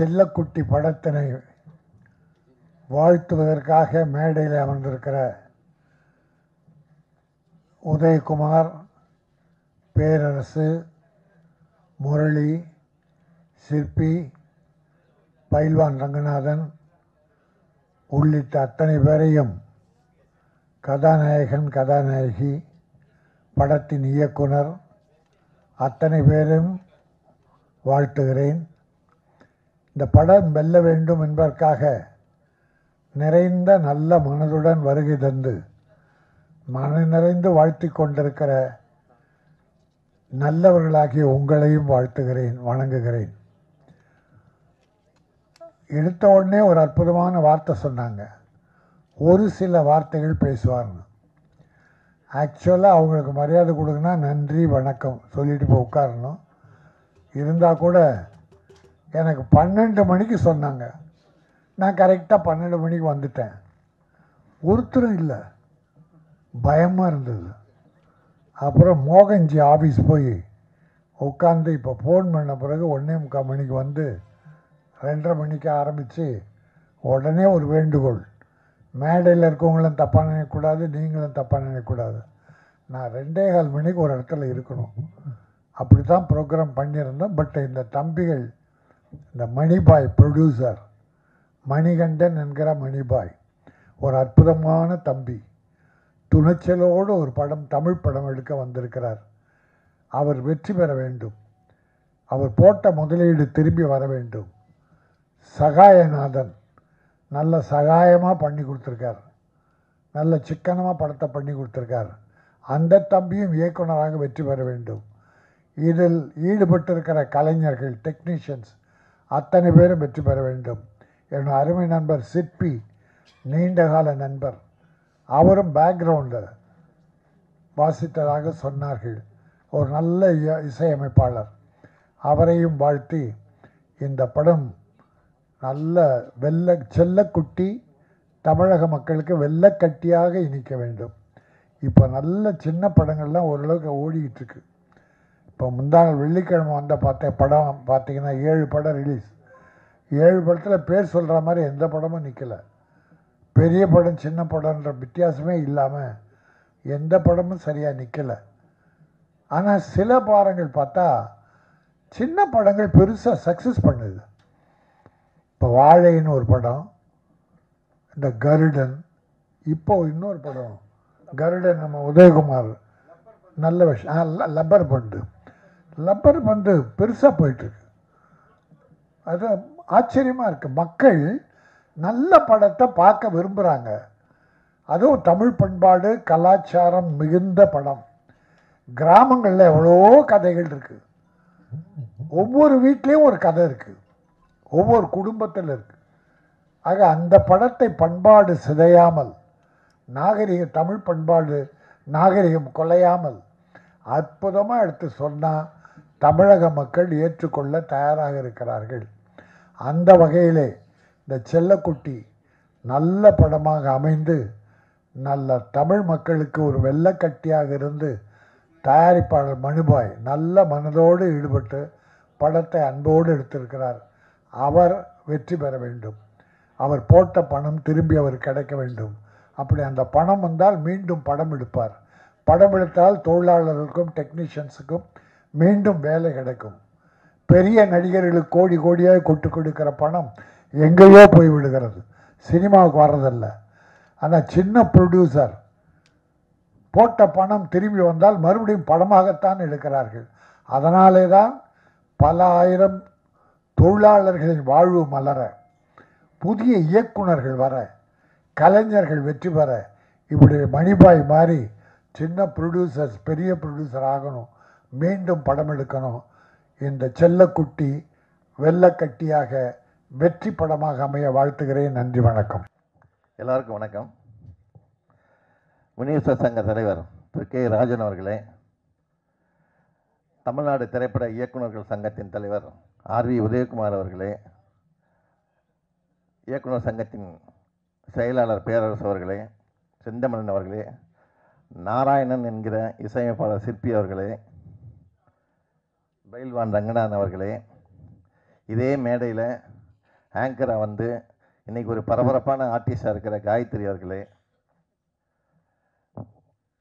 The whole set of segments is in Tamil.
செல்லக்குட்டி படத்தினை வாழ்த்துவதற்காக மேடையில் அமர்ந்திருக்கிற உதயகுமார், பேரரசு, முரளி, சிற்பி, பயில்வான் ரங்கநாதன் உள்ளிட்ட அத்தனை பேரையும் கதாநாயகன், கதாநாயகி, படத்தின் இயக்குனர் அத்தனை பேரும் வாழ்த்துகிறேன். இந்த படம் வெல்ல வேண்டும் என்பதற்காக நிறைந்த நல்ல மனதுடன் வருகை தந்து மன நிறைந்து வாழ்த்தி கொண்டிருக்கிற நல்லவர்களாகிய உங்களையும் வாழ்த்துகிறேன், வணங்குகிறேன். எடுத்த உடனே ஒரு அற்புதமான வார்த்தை சொன்னாங்க, ஒரு சில வார்த்தைகள் பேசுவார்னு. ஆக்சுவலாக அவங்களுக்கு மரியாதை கொடுக்குன்னா நன்றி வணக்கம் சொல்லிட்டு போய் உட்காரணும். இருந்தால் கூட எனக்கு 12 மணிக்கு சொன்னாங்க, நான் கரெக்டாக 12 மணிக்கு வந்துட்டேன். ஒருத்தரும் இல்லை, பயமாக இருந்தது. அப்புறம் மோகன்ஜி ஆஃபீஸ் போய் உட்காந்து இப்போ ஃபோன் பண்ண பிறகு 1:45 மணிக்கு வந்து 2:30 மணிக்கு ஆரம்பித்து உடனே ஒரு வேண்டுகோள், மேடையில் இருக்கவங்களும் தப்பாக நினைக்கக்கூடாது, நீங்களும் தப்பாக நினைக்கக்கூடாது, நான் 2:15 மணிக்கு ஒரு இடத்துல இருக்கணும். அப்படி தான் ப்ரோக்ராம் பண்ணியிருந்தோம். பட் இந்த தம்பிகள், இந்த மணிபாய் ப்ரொடியூசர் மணிகண்டன் என்கிற மணிபாய் ஒரு அற்புதமான தம்பி, துணிச்சலோடு ஒரு படம், தமிழ் படம் எடுக்க வந்திருக்கிறார். அவர் வெற்றி பெற வேண்டும், அவர் போட்ட முதலீடு திரும்பி வர வேண்டும். சகாயநாதன் நல்ல சகாயமாக பண்ணி கொடுத்துருக்கார், நல்ல சிக்கனமாக படத்தை பண்ணி கொடுத்துருக்கார். அந்த தம்பியும் இயக்குனராக வெற்றி பெற வேண்டும். இதில் ஈடுபட்டிருக்கிற கலைஞர்கள், டெக்னீஷியன்ஸ் அத்தனை பேரும் வெற்றி பெற வேண்டும். என்னோட அருமை நண்பர் சிற்பி, நீண்டகால நண்பர், அவரும் பேக்ரவுண்டில் வாசித்ததாக சொன்னார்கள், ஒரு நல்ல இசையமைப்பாளர். அவரையும் வாழ்த்தி இந்த படம் நல்ல செல்லக்குட்டி தமிழக மக்களுக்கு வெள்ளக்கட்டியாக இனிக்க வேண்டும். இப்போ நல்ல சின்ன படங்கள்லாம் ஓரளவுக்கு ஓடிக்கிட்டுருக்கு. இப்போ முந்தாள் வெள்ளிக்கிழமை வந்த படம் பார்த்தீங்கன்னா 7 படம் ரிலீஸ். 7 படத்தில் பேர் சொல்கிற மாதிரி எந்த படமும் நிற்கலை. பெரிய படம் சின்ன படம்ன்ற வித்தியாசமே இல்லாமல் எந்த படமும் சரியாக நிற்கலை. ஆனால் சில பாடங்கள் பார்த்தா சின்ன படங்கள் பெருசாக சக்ஸஸ் பண்ணுது. இப்போ வாழைன்னு ஒரு படம், இந்த கருடன், இப்போ இன்னொரு படம் கருடன், நம்ம உதயகுமார் நல்ல விஷயம், லப்பர் பந்து பெருசாக போயிட்டுருக்கு. அது ஆச்சரியமாக இருக்குது. மக்கள் நல்ல படத்தை பார்க்க விரும்புகிறாங்க. அதுவும் தமிழ் பண்பாடு கலாச்சாரம் மிகுந்த படம். கிராமங்களில் எவ்வளோ கதைகள் இருக்குது, ஒவ்வொரு வீட்லேயும் ஒரு கதை இருக்குது, ஒவ்வொரு குடும்பத்தில் இருக்குது. ஆக அந்த படத்தை பண்பாடு சிதையாமல், தமிழ் பண்பாடு நாகரிகம் கொலையாமல் அற்புதமாக எடுத்து சொன்னால் தமிழக மக்கள் ஏற்றுக்கொள்ள தயாராக இருக்கிறார்கள். அந்த வகையிலே இந்த செல்லக்குட்டி நல்ல படமாக அமைந்து நல்ல தமிழ் மக்களுக்கு ஒரு வெள்ளக்கட்டியாக இருந்து தயாரிப்பாளர் மணிபாய் நல்ல மனதோடு ஈடுபட்டு படத்தை அன்போடு எடுத்திருக்கிறார். அவர் வெற்றி பெற வேண்டும், அவர் போட்ட பணம் திரும்பி அவர் கிடைக்க வேண்டும். அப்படி அந்த பணம் வந்தால் மீண்டும் படம் எடுப்பார். படம் எடுத்தால் தொழிலாளர்களுக்கும் டெக்னீஷியன்ஸுக்கும் மீண்டும் வேலை கிடைக்கும். பெரிய நடிகர்களுக்கு கோடி கோடியாக கொட்டு கொடுக்கிற பணம் எங்கேயோ போய் விடுகிறது, சினிமாவுக்கு வர்றதில்லை. ஆனால் சின்ன ப்ரொடியூசர் போட்ட பணம் திரும்பி வந்தால் மறுபடியும் படமாகத்தான் எடுக்கிறார்கள். அதனாலே தான் பல ஆயிரம் தொழிலாளர்களின் வாழ்வு மலர, புதிய இயக்குனர்கள் வர, கலைஞர்கள் வெற்றி பெற, இப்படி மணிபாய் மாதிரி சின்ன ப்ரொடியூசர்ஸ் பெரிய ப்ரொடியூசர் ஆகணும், மீண்டும் படம் எடுக்கணும். இந்த செல்லக்குட்டி வெள்ளக்கட்டியாக வெற்றி படமாக அமைய வாழ்த்துகிறேன். நன்றி, வணக்கம். எல்லாருக்கும் வணக்கம். விநியோக சங்க தலைவர் திரு கே ராஜன் அவர்களே, தமிழ்நாடு திரைப்பட இயக்குநர்கள் சங்கத்தின் தலைவர் ஆர்வி உதயகுமார் அவர்களே, இயக்குனர் சங்கத்தின் செயலாளர் பேரரசு அவர்களே, செந்தமலன் அவர்களே, நாராயணன் என்கிற இசையமைப்பாளர் சிற்பி அவர்களே, பயில்வான் ரங்கநாதன் அவர்களே, இதே மேடையில் ஆங்கராக வந்து இன்றைக்கி ஒரு பரபரப்பான ஆர்டிஸ்டாக இருக்கிற காயத்ரி அவர்களே,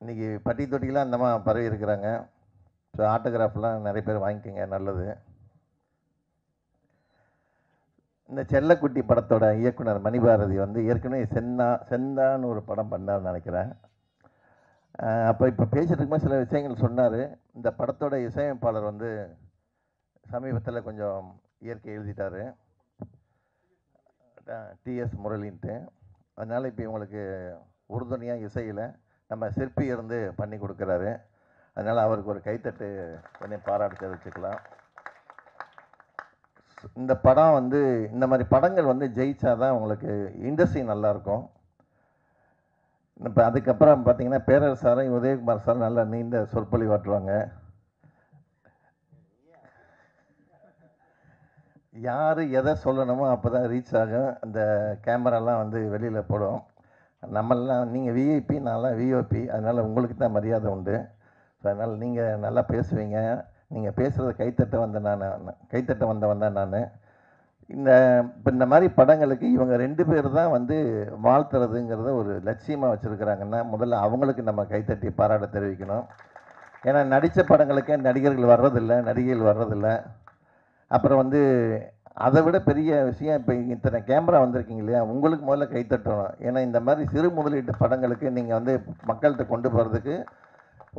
இன்றைக்கி பட்டி தொட்டிலாம் அந்தமாக பரவி இருக்கிறாங்க. ஸோ ஆட்டோகிராஃப்லாம் நிறைய பேர் வாங்கிக்கோங்க, நல்லது. இந்த செல்லக்குட்டி படத்தோட இயக்குனர் மணிபாரதி வந்து ஏற்கனவே செந்தான்னு ஒரு படம் பண்ணார்னு நினைக்கிறேன். அப்போ இப்போ பேசிட்டு இருக்கும்போது சில விஷயங்கள் சொன்னார். இந்த படத்தோட இசையமைப்பாளர் வந்து சமீபத்தில் கொஞ்சம் இயற்கை எழுதிட்டார், டிஎஸ் முரளின்ட்டு. அதனால் இப்போ இவங்களுக்கு உறுதுணையாக இசையில் நம்ம சிற்பி இருந்து பண்ணி கொடுக்குறாரு. அதனால் அவருக்கு ஒரு கைத்தட்டு கொஞ்சம் பாராட்டு தெரிவிச்சுக்கலாம். இந்த படம் வந்து இந்த மாதிரி படங்கள் வந்து ஜெயிச்சா தான் உங்களுக்கு இண்டஸ்ட்ரி நல்லாயிருக்கும். இப்போ அதுக்கப்புறம் பார்த்தீங்கன்னா பேரரசாரும் உதயகுமார் சார் நல்லா நீண்ட சொற்பொழிவாற்றுவாங்க. யார் எதை சொல்லணுமோ அப்போ தான் ரீச் ஆகும். அந்த கேமராலாம் வந்து வெளியில் போடும். நம்மளாம் நீங்கள் விஐபி, நான்லாம் விஓபி, அதனால் உங்களுக்கு தான் மரியாதை உண்டு. ஸோ அதனால் நீங்கள் நல்லா பேசுவீங்க. நீங்கள் பேசுகிறத கைத்தட்ட வந்தவன் தான் நான். இப்போ இந்த மாதிரி படங்களுக்கு இவங்க 2 பேர் தான் வந்து வாழ்த்துறதுங்கிறத ஒரு லட்சியமாக வச்சுருக்கிறாங்கன்னா முதல்ல அவங்களுக்கு நம்ம கைத்தட்டி பாராட்ட தெரிவிக்கணும். ஏன்னா நடித்த படங்களுக்கே நடிகர்கள் வர்றதில்லை, நடிகைகள் வர்றதில்லை. அப்புறம் வந்து அதை விட பெரிய விஷயம், இப்போ இத்தனை கேமரா வந்திருக்கீங்க இல்லையா, உங்களுக்கு முதல்ல கைத்தட்டணும். ஏன்னா இந்த மாதிரி சிறு முதலீட்டு படங்களுக்கு நீங்கள் வந்து மக்கள்கிட்ட கொண்டு போகிறதுக்கு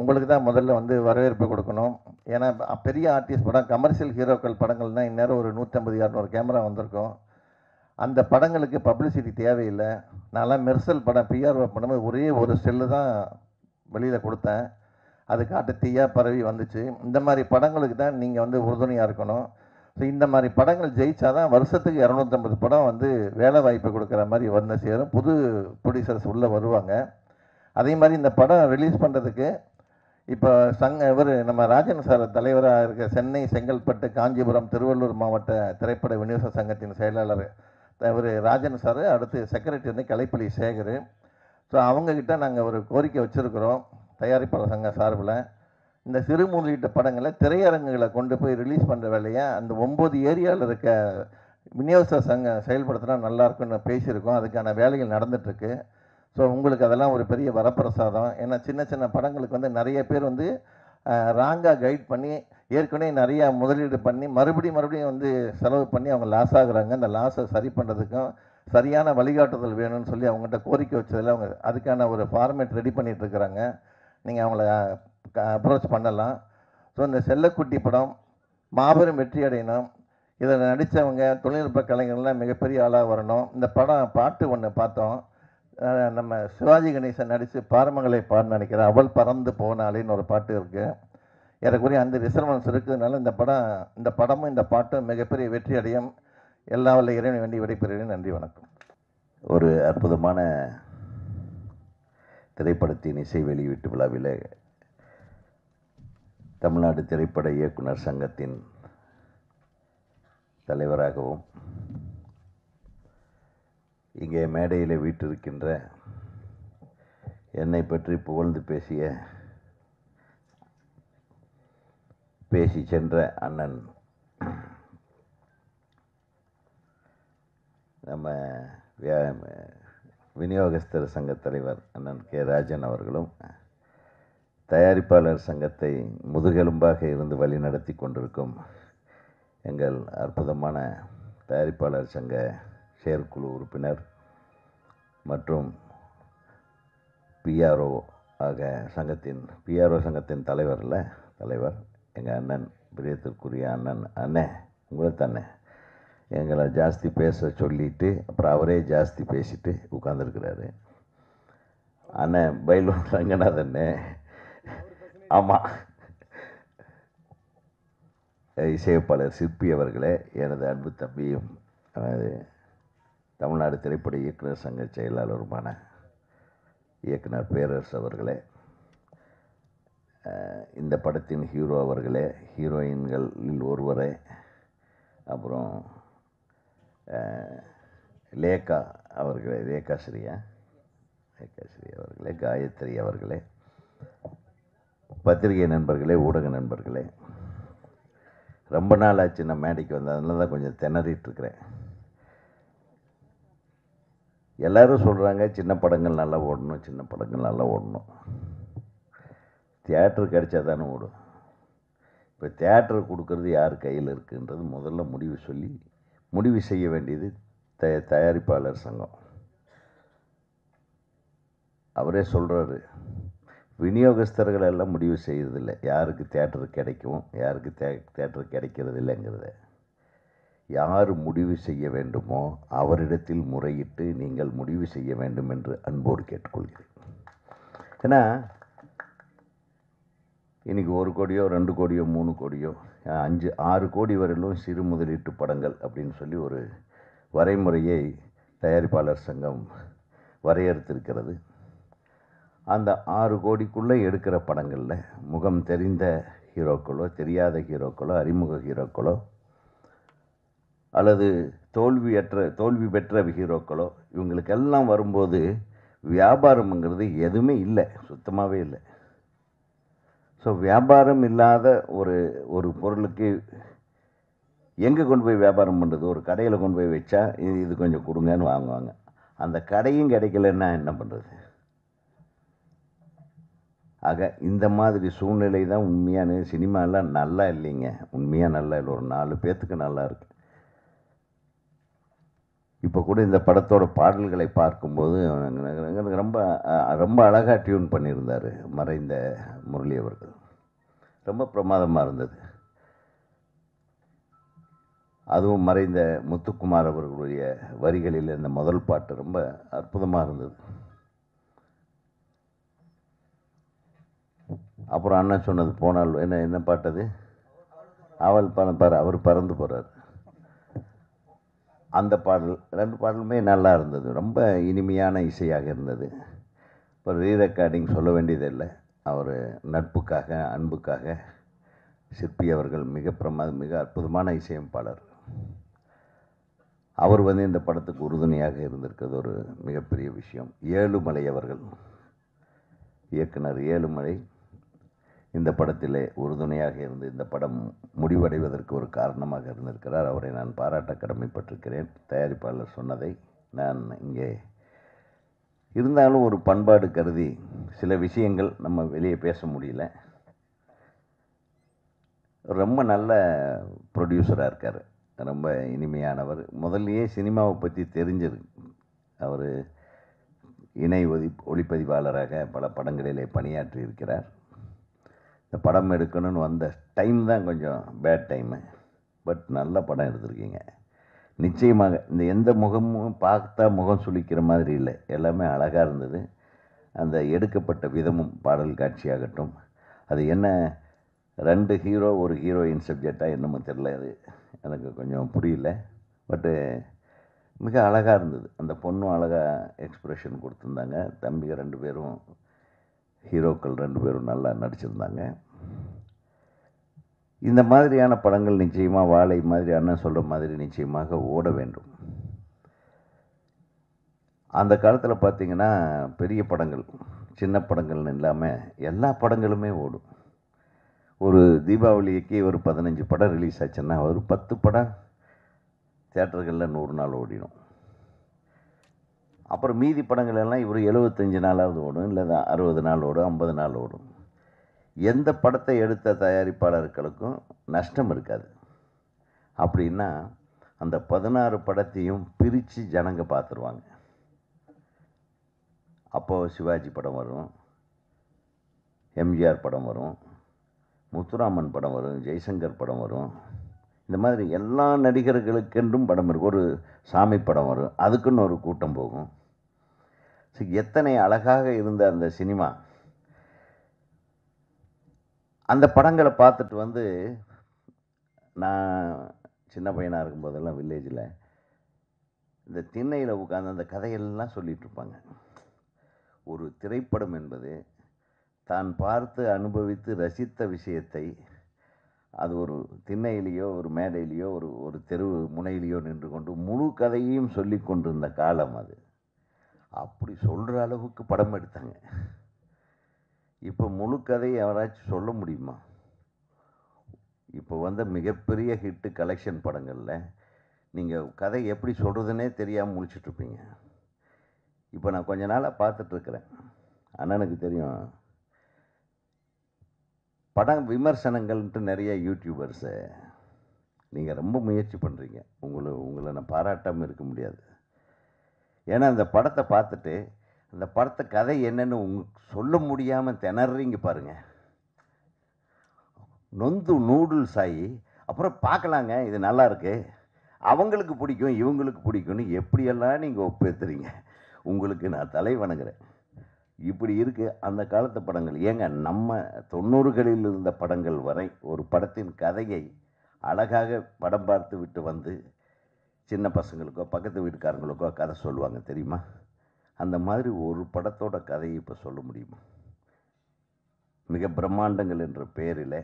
உங்களுக்கு தான் முதல்ல வந்து வரவேற்பு கொடுக்கணும். ஏன்னா பெரிய ஆர்டிஸ்ட் படம், கமர்ஷியல் ஹீரோக்கள் படங்கள்னால் இந்நேரம் ஒரு 150-200 கேமரா வந்திருக்கும். அந்த படங்களுக்கு பப்ளிசிட்டி தேவையில்லை. நான்லாம் மெர்சல் படம் பிஆர்ஓ பண்ணும்போது ஒரே ஒரு ஸ்டெல்லு தான் வெளியில் கொடுத்தேன். அது காட்டு தீயாக பரவி வந்துச்சு. இந்த மாதிரி படங்களுக்கு தான் நீங்கள் வந்து உறுதுணையாக இருக்கணும். ஸோ இந்த மாதிரி படங்கள் ஜெயிச்சா தான் வருஷத்துக்கு 250 படம் வந்து வேலை வாய்ப்பு கொடுக்குற மாதிரி வந்து சேரும். புது ப்ரொடியூசர்ஸ் உள்ளே வருவாங்க. அதே மாதிரி இந்த படம் ரிலீஸ் பண்ணுறதுக்கு இப்போ இவர் நம்ம ராஜன் சார் தலைவராக இருக்க சென்னை, செங்கல்பட்டு, காஞ்சிபுரம், திருவள்ளூர் மாவட்ட திரைப்பட விநியோக சங்கத்தின் செயலாளர் இவர் ராஜன் சார், அடுத்து செக்ரட்டரி வந்து கலைப்பள்ளி சேகர். ஸோ அவங்கக்கிட்ட நாங்கள் ஒரு கோரிக்கை வச்சுருக்கிறோம் தயாரிப்பாளர் சங்க சார்பில். இந்த சிறு முதலீட்டு படங்களை திரையரங்குகளை கொண்டு போய் ரிலீஸ் பண்ணுற வேலையை அந்த 9 ஏரியாவில் இருக்க விநியோக சங்கம் செயல்படுத்தினா நல்லாயிருக்குன்னு பேசியிருக்கோம். அதுக்கான வேலைகள் நடந்துகிட்ருக்கு. ஸோ உங்களுக்கு அதெல்லாம் ஒரு பெரிய வரப்பிரசாதம். ஏன்னா சின்ன சின்ன படங்களுக்கு வந்து நிறைய பேர் வந்து ராங்காக கைட் பண்ணி ஏற்கனவே நிறையா முதலீடு பண்ணி மறுபடியும் வந்து செலவு பண்ணி அவங்க லாஸ் ஆகுறாங்க. அந்த லாஸை சரி பண்ணுறதுக்கும் சரியான வழிகாட்டுதல் வேணும்னு சொல்லி அவங்ககிட்ட கோரிக்கை வச்சதில் அவங்க அதுக்கான ஒரு ஃபார்மேட் ரெடி பண்ணிகிட்ருக்குறாங்க. நீங்கள் அவங்கள அப்ரோச் பண்ணலாம். ஸோ இந்த செல்லக்குட்டி படம் மாபெரும் வெற்றி அடையணும். இதில் நடித்தவங்க தொழில்நுட்ப கலைஞர்கள்லாம் மிகப்பெரிய ஆளாக வரணும். இந்த படம் பாட்டு ஒன்று பார்த்தோம், நம்ம சிவாஜி கணேசன் நடித்து பாரமங்களை பாடுன்னு நினைக்கிறேன், அவள் பறந்து போனாலேன்னு ஒரு பாட்டு இருக்குது. ஏறக்குறைய அந்த ரிசர்வன்ஸ் இருக்கிறதுனால இந்த படமும் இந்த பாட்டும் மிகப்பெரிய வெற்றி அடையும். எல்லா வல்ல இறைவனை வேண்டி விடைபெறுகிறேன். நன்றி, வணக்கம். ஒரு அற்புதமான திரைப்படத்தின் இசை வெளியீட்டு விழாவில் தமிழ்நாடு திரைப்பட இயக்குனர் சங்கத்தின் தலைவராகவும் இங்கே மேடையில் வீற்றிருக்கின்ற என்னை பற்றி புகழ்ந்து பேசி சென்ற அண்ணன் நம்ம விநியோகஸ்தர் சங்க தலைவர் அண்ணன் கே ராஜன் அவர்களும், தயாரிப்பாளர் சங்கத்தை முதுகெலும்பாக இருந்து வழி நடத்தி கொண்டிருக்கும் எங்கள் அற்புதமான தயாரிப்பாளர் சங்க செயற்குழு உறுப்பினர் மற்றும் பிஆர்ஓ சங்கத்தின் தலைவர் எங்கள் அண்ணன், பிரியத்திற்குரிய அண்ணன் உங்களை தானே எங்களை ஜாஸ்தி பேச சொல்லிட்டு அப்புறம் அவரே ஜாஸ்தி பேசிட்டு உட்காந்துருக்கிறாரு அண்ணன் பைலூன் ரங்கநாதன். ஆமாம், இசையமைப்பாளர் சிற்பி அவர்களே, எனது அன்பு தம்பியும் தமிழ்நாடு திரைப்பட இயக்குனர் சங்க செயலாளருமான இயக்குனர் பேரரசு அவர்களே, இந்த படத்தின் ஹீரோ அவர்களே, ஹீரோயின்களில் ஒருவரே, அப்புறம் லேகா அவர்களே, லேகாஸ்ரீ அவர்களே, காயத்ரி அவர்களே, பத்திரிகை நண்பர்களே, ஊடக நண்பர்களே, ரொம்ப நாள் ஆச்சு நான் மேடைக்கு வந்தேன், அதனால தான் கொஞ்சம் திணறிட்டுருக்கிறேன். எல்லாரும் சொல்கிறாங்க சின்ன படங்கள் நல்லா ஓடணும், சின்ன படங்கள் நல்லா ஓடணும். தியேட்டர் கிடைச்சா தானே ஓடும். இப்போ தியேட்டர் கொடுக்கறது யார் கையில் இருக்குன்றது முதல்ல முடிவு செய்ய வேண்டியது தயாரிப்பாளர் சங்கம். அவரே சொல்கிறாரு, விநியோகஸ்தர்கள் எல்லாம் முடிவு செய்கிறதில்ல யாருக்கு தியேட்டர் கிடைக்கும், யாருக்கு தியேட்டர் கிடைக்கிறது இல்லைங்கிறத. யார் முடிவு செய்ய வேண்டுமோ அவரிடத்தில் முறையிட்டு நீங்கள் முடிவு செய்ய வேண்டும் என்று அன்போடு கேட்டுக்கொள்கிறேன். ஏன்னா இன்றைக்கி 1 கோடியோ 2 கோடியோ 3 கோடியோ 5 6 கோடி வரையிலும் சிறு முதலீட்டு படங்கள் அப்படின்னு சொல்லி ஒரு வரைமுறையை தயாரிப்பாளர் சங்கம் வரையறுத்திருக்கிறது. அந்த 6 கோடிக்குள்ளே எடுக்கிற படங்களில் முகம் தெரிந்த ஹீரோக்களோ, தெரியாத ஹீரோக்களோ, அறிமுக ஹீரோக்களோ, அல்லது தோல்வி பெற்ற ஹீரோக்களோ, இவங்களுக்கெல்லாம் வரும்போது வியாபாரம்ங்கிறது எதுவுமே இல்லை, சுத்தமாகவே இல்லை. ஸோ வியாபாரம் இல்லாத ஒரு பொருளுக்கு எங்கே கொண்டு போய் வியாபாரம் பண்ணுறது? ஒரு கடையில் கொண்டு போய் வச்சா இது கொஞ்சம் கொடுங்கன்னு வாங்குவாங்க. அந்த கடையும் கிடைக்கலன்னா என்ன பண்ணுறது? ஆக இந்த மாதிரி சூழ்நிலை தான் உண்மையான சினிமாலாம் நல்லா இல்லைங்க. உண்மையாக நல்லா இல்லை, ஒரு 4 பேர்த்துக்கு நல்லா இருக்கு. இப்போ கூட இந்த படத்தோட பாடல்களை பார்க்கும்போது ரொம்ப ரொம்ப அழகாக டியூன் பண்ணியிருந்தார் மறைந்த முரளி அவர்கள். ரொம்ப பிரமாதமாக இருந்தது. அதுவும் மறைந்த முத்துக்குமார் அவர்களுடைய வரிகளில் இந்த முதல் பாட்டு ரொம்ப அற்புதமாக இருந்தது. அப்புறம் அண்ணன் சொன்னது போனால் என்ன பாட்டது, அவள் பாரு அவர் பறந்து போகிறார். அந்த பாடல் 2 பாடலுமே நல்லா இருந்தது. ரொம்ப இனிமையான இசையாக இருந்தது. இப்போ ரீரெக்கார்டிங் சொல்ல வேண்டியதில்லை. அவர் நட்புக்காக, அன்புக்காக சிற்பி அவர்கள் மிக அற்புதமான இசையமைப்பாளர். அவர் இந்த படத்துக்கு உறுதுணையாக இருந்திருக்கிறது ஒரு மிகப்பெரிய விஷயம். ஏழுமலை அவர்கள், இயக்குனர் ஏழுமலை இந்த படத்திலே உறுதுணையாக இருந்து இந்த படம் முடிவடைவதற்கு ஒரு காரணமாக இருந்திருக்கிறார். அவரை நான் பாராட்ட கடமைப்பட்டிருக்கிறேன். தயாரிப்பாளர் சொன்னதை நான் இங்கே இருந்தாலும் ஒரு பண்பாடு கருதி சில விஷயங்கள் நம்ம வெளியே பேச முடியல. ரொம்ப நல்ல ப்ரொடியூசராக இருக்கார், ரொம்ப இனிமையானவர். முதல்லையே சினிமாவை பற்றி தெரிஞ்சிருக்கு. அவர் இணை ஒளிப்பதிவாளராக பல படங்களிலே பணியாற்றி இருக்கிறார். இந்த படம் எடுக்கணும்னு வந்த டைம் தான் கொஞ்சம் பேட் டைமு. பட் நல்ல படம் எடுத்திருக்கீங்க. நிச்சயமாக இந்த எந்த முகமும் பார்த்தா முகம் சுளிக்கிற மாதிரி இல்லை, எல்லாமே அழகாக இருந்தது. அந்த எடுக்கப்பட்ட விதமும், பாடல் காட்சியாகட்டும், அது என்ன 2 ஹீரோ 1 ஹீரோயின் சப்ஜெக்டாக என்னமோ தெரியல, அது எனக்கு கொஞ்சம் புரியல. பட்டு மிக அழகாக இருந்தது. அந்த பொண்ணும் அழகாக எக்ஸ்ப்ரெஷன் கொடுத்துருந்தாங்க. தம்பிங்க 2 பேரும் ஹீரோக்கள் 2 பேரும் நல்லா நடிச்சிருந்தாங்க. இந்த மாதிரியான படங்கள் நிச்சயமாக வாழை மாதிரி அண்ணன் சொல்கிற மாதிரி நிச்சயமாக ஓட வேண்டும். அந்த காலத்தில் பார்த்திங்கன்னா பெரிய படங்கள், சின்ன படங்கள்னு இல்லாமல் எல்லா படங்களுமே ஓடும். ஒரு தீபாவளிக்கு ஒரு 15 படம் ரிலீஸ் ஆச்சுன்னா ஒரு 10 படம் தியேட்டர்களில் 100 நாள் ஓடிடும். அப்புறம் மீதி படங்கள் எல்லாம் இவர் 75 நாளாவது ஓடும், இல்லை 60 நாள் ஓடும், 50 நாள் ஓடும். எந்த படத்தை எடுத்த தயாரிப்பாளர்களுக்கும் நஷ்டம் இருக்காது. அப்படின்னா அந்த 16 படத்தையும் பிரித்து ஜனங்க பார்த்துருவாங்க. அப்போது சிவாஜி படம் வரும், எம்ஜிஆர் படம் வரும், முத்துராமன் படம் வரும், ஜெய்சங்கர் படம் வரும். இந்த மாதிரி எல்லா நடிகர்களுக்கென்றும் படம் இருக்கும். ஒரு சாமி படம் வரும், அதுக்குன்னு ஒரு கூட்டம் போகும். எத்தனை அழகாக இருந்த அந்த சினிமா. அந்த படங்களை பார்த்துட்டு நான் சின்ன பையனாக இருக்கும்போதெல்லாம் வில்லேஜில் இந்த திண்ணையில் உட்காந்து அந்த கதையெல்லாம் சொல்லிகிட்டு இருப்பாங்க. ஒரு திரைப்படம் என்பது தான் பார்த்து அனுபவித்து ரசித்த விஷயத்தை அது ஒரு திண்ணையிலேயோ ஒரு மேடையிலேயோ ஒரு தெரு முனையிலேயோ நின்று கொண்டு முழு கதையையும் சொல்லி கொண்டிருந்த காலம் அது. அப்படி சொல்கிற அளவுக்கு படம் எடுத்தாங்க. இப்போ முழு கதையை யாராச்சும் சொல்ல முடியுமா? இப்போ மிகப்பெரிய ஹிட்டு கலெக்ஷன் படங்களில் நீங்கள் கதை எப்படி சொல்கிறதுனே தெரியாமல் முடிச்சிட்ருப்பீங்க. இப்போ நான் கொஞ்ச நாளாக பார்த்துட்ருக்குறேன். அண்ணனுக்கு தெரியும், படம் விமர்சனங்கள்ன்ட்டு நிறைய யூடியூபர்ஸு நீங்கள் ரொம்ப முயற்சி பண்ணுறீங்க. உங்களை நான் பாராட்டாமல் இருக்க முடியாது. ஏன்னா அந்த படத்தை பார்த்துட்டு அந்த படத்தை கதை என்னன்னு சொல்ல முடியாமல் திணறீங்க பாருங்கள். நொந்து நூடுல்ஸ் ஆகி அப்புறம் பார்க்கலாங்க, இது நல்லா இருக்கு, அவங்களுக்கு பிடிக்கும் இவங்களுக்கு பிடிக்கும்னு எப்படியெல்லாம் நீங்கள் ஒப்பேத்துறீங்க. உங்களுக்கு நான் தலை வணங்குறேன். இப்படி இருக்குது அந்த காலத்து படங்கள். ஏங்க நம்ம 90களில் இருந்த படங்கள் வரை ஒரு படத்தின் கதையை அழகாக படம் பார்த்து விட்டு வந்து சின்ன பசங்களுக்கோ பக்கத்து வீட்டுக்காரங்களுக்கோ கதை சொல்லுவாங்க தெரியுமா? அந்த மாதிரி ஒரு படத்தோட கதையை இப்போ சொல்ல முடியுமா? மிக பிரம்மாண்டங்கள் என்ற பெயரில்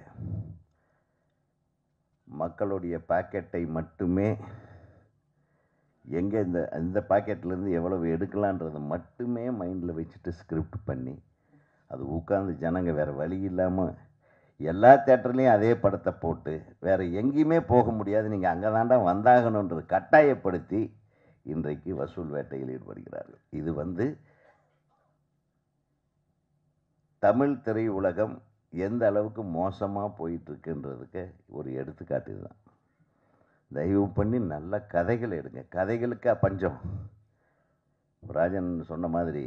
மக்களுடைய பாக்கெட்டை மட்டுமே எங்கே இந்த பாக்கெட்லேருந்து எவ்வளவு எடுக்கலான்றதை மட்டுமே மைண்டில் வச்சுட்டு ஸ்கிரிப்ட் பண்ணி அது உட்காந்து ஜனங்க வேறு வழி இல்லாமல் எல்லா தேட்டர்லேயும் அதே படத்தை போட்டு வேறு எங்கேயுமே போக முடியாது, நீங்கள் அங்கே தாண்டா வந்தாகணுன்றது கட்டாயப்படுத்தி இன்றைக்கு வசூல் வேட்டையில் ஈடுபடுகிறார்கள். இது தமிழ் திரையுலகம் எந்த அளவுக்கு மோசமாக போயிட்டுருக்குன்றதுக்கு ஒரு எடுத்துக்காட்டு தான். தயவு பண்ணி நல்ல கதைகள் எடுங்க. கதைகளுக்கா பஞ்சம்? ராஜன் சொன்ன மாதிரி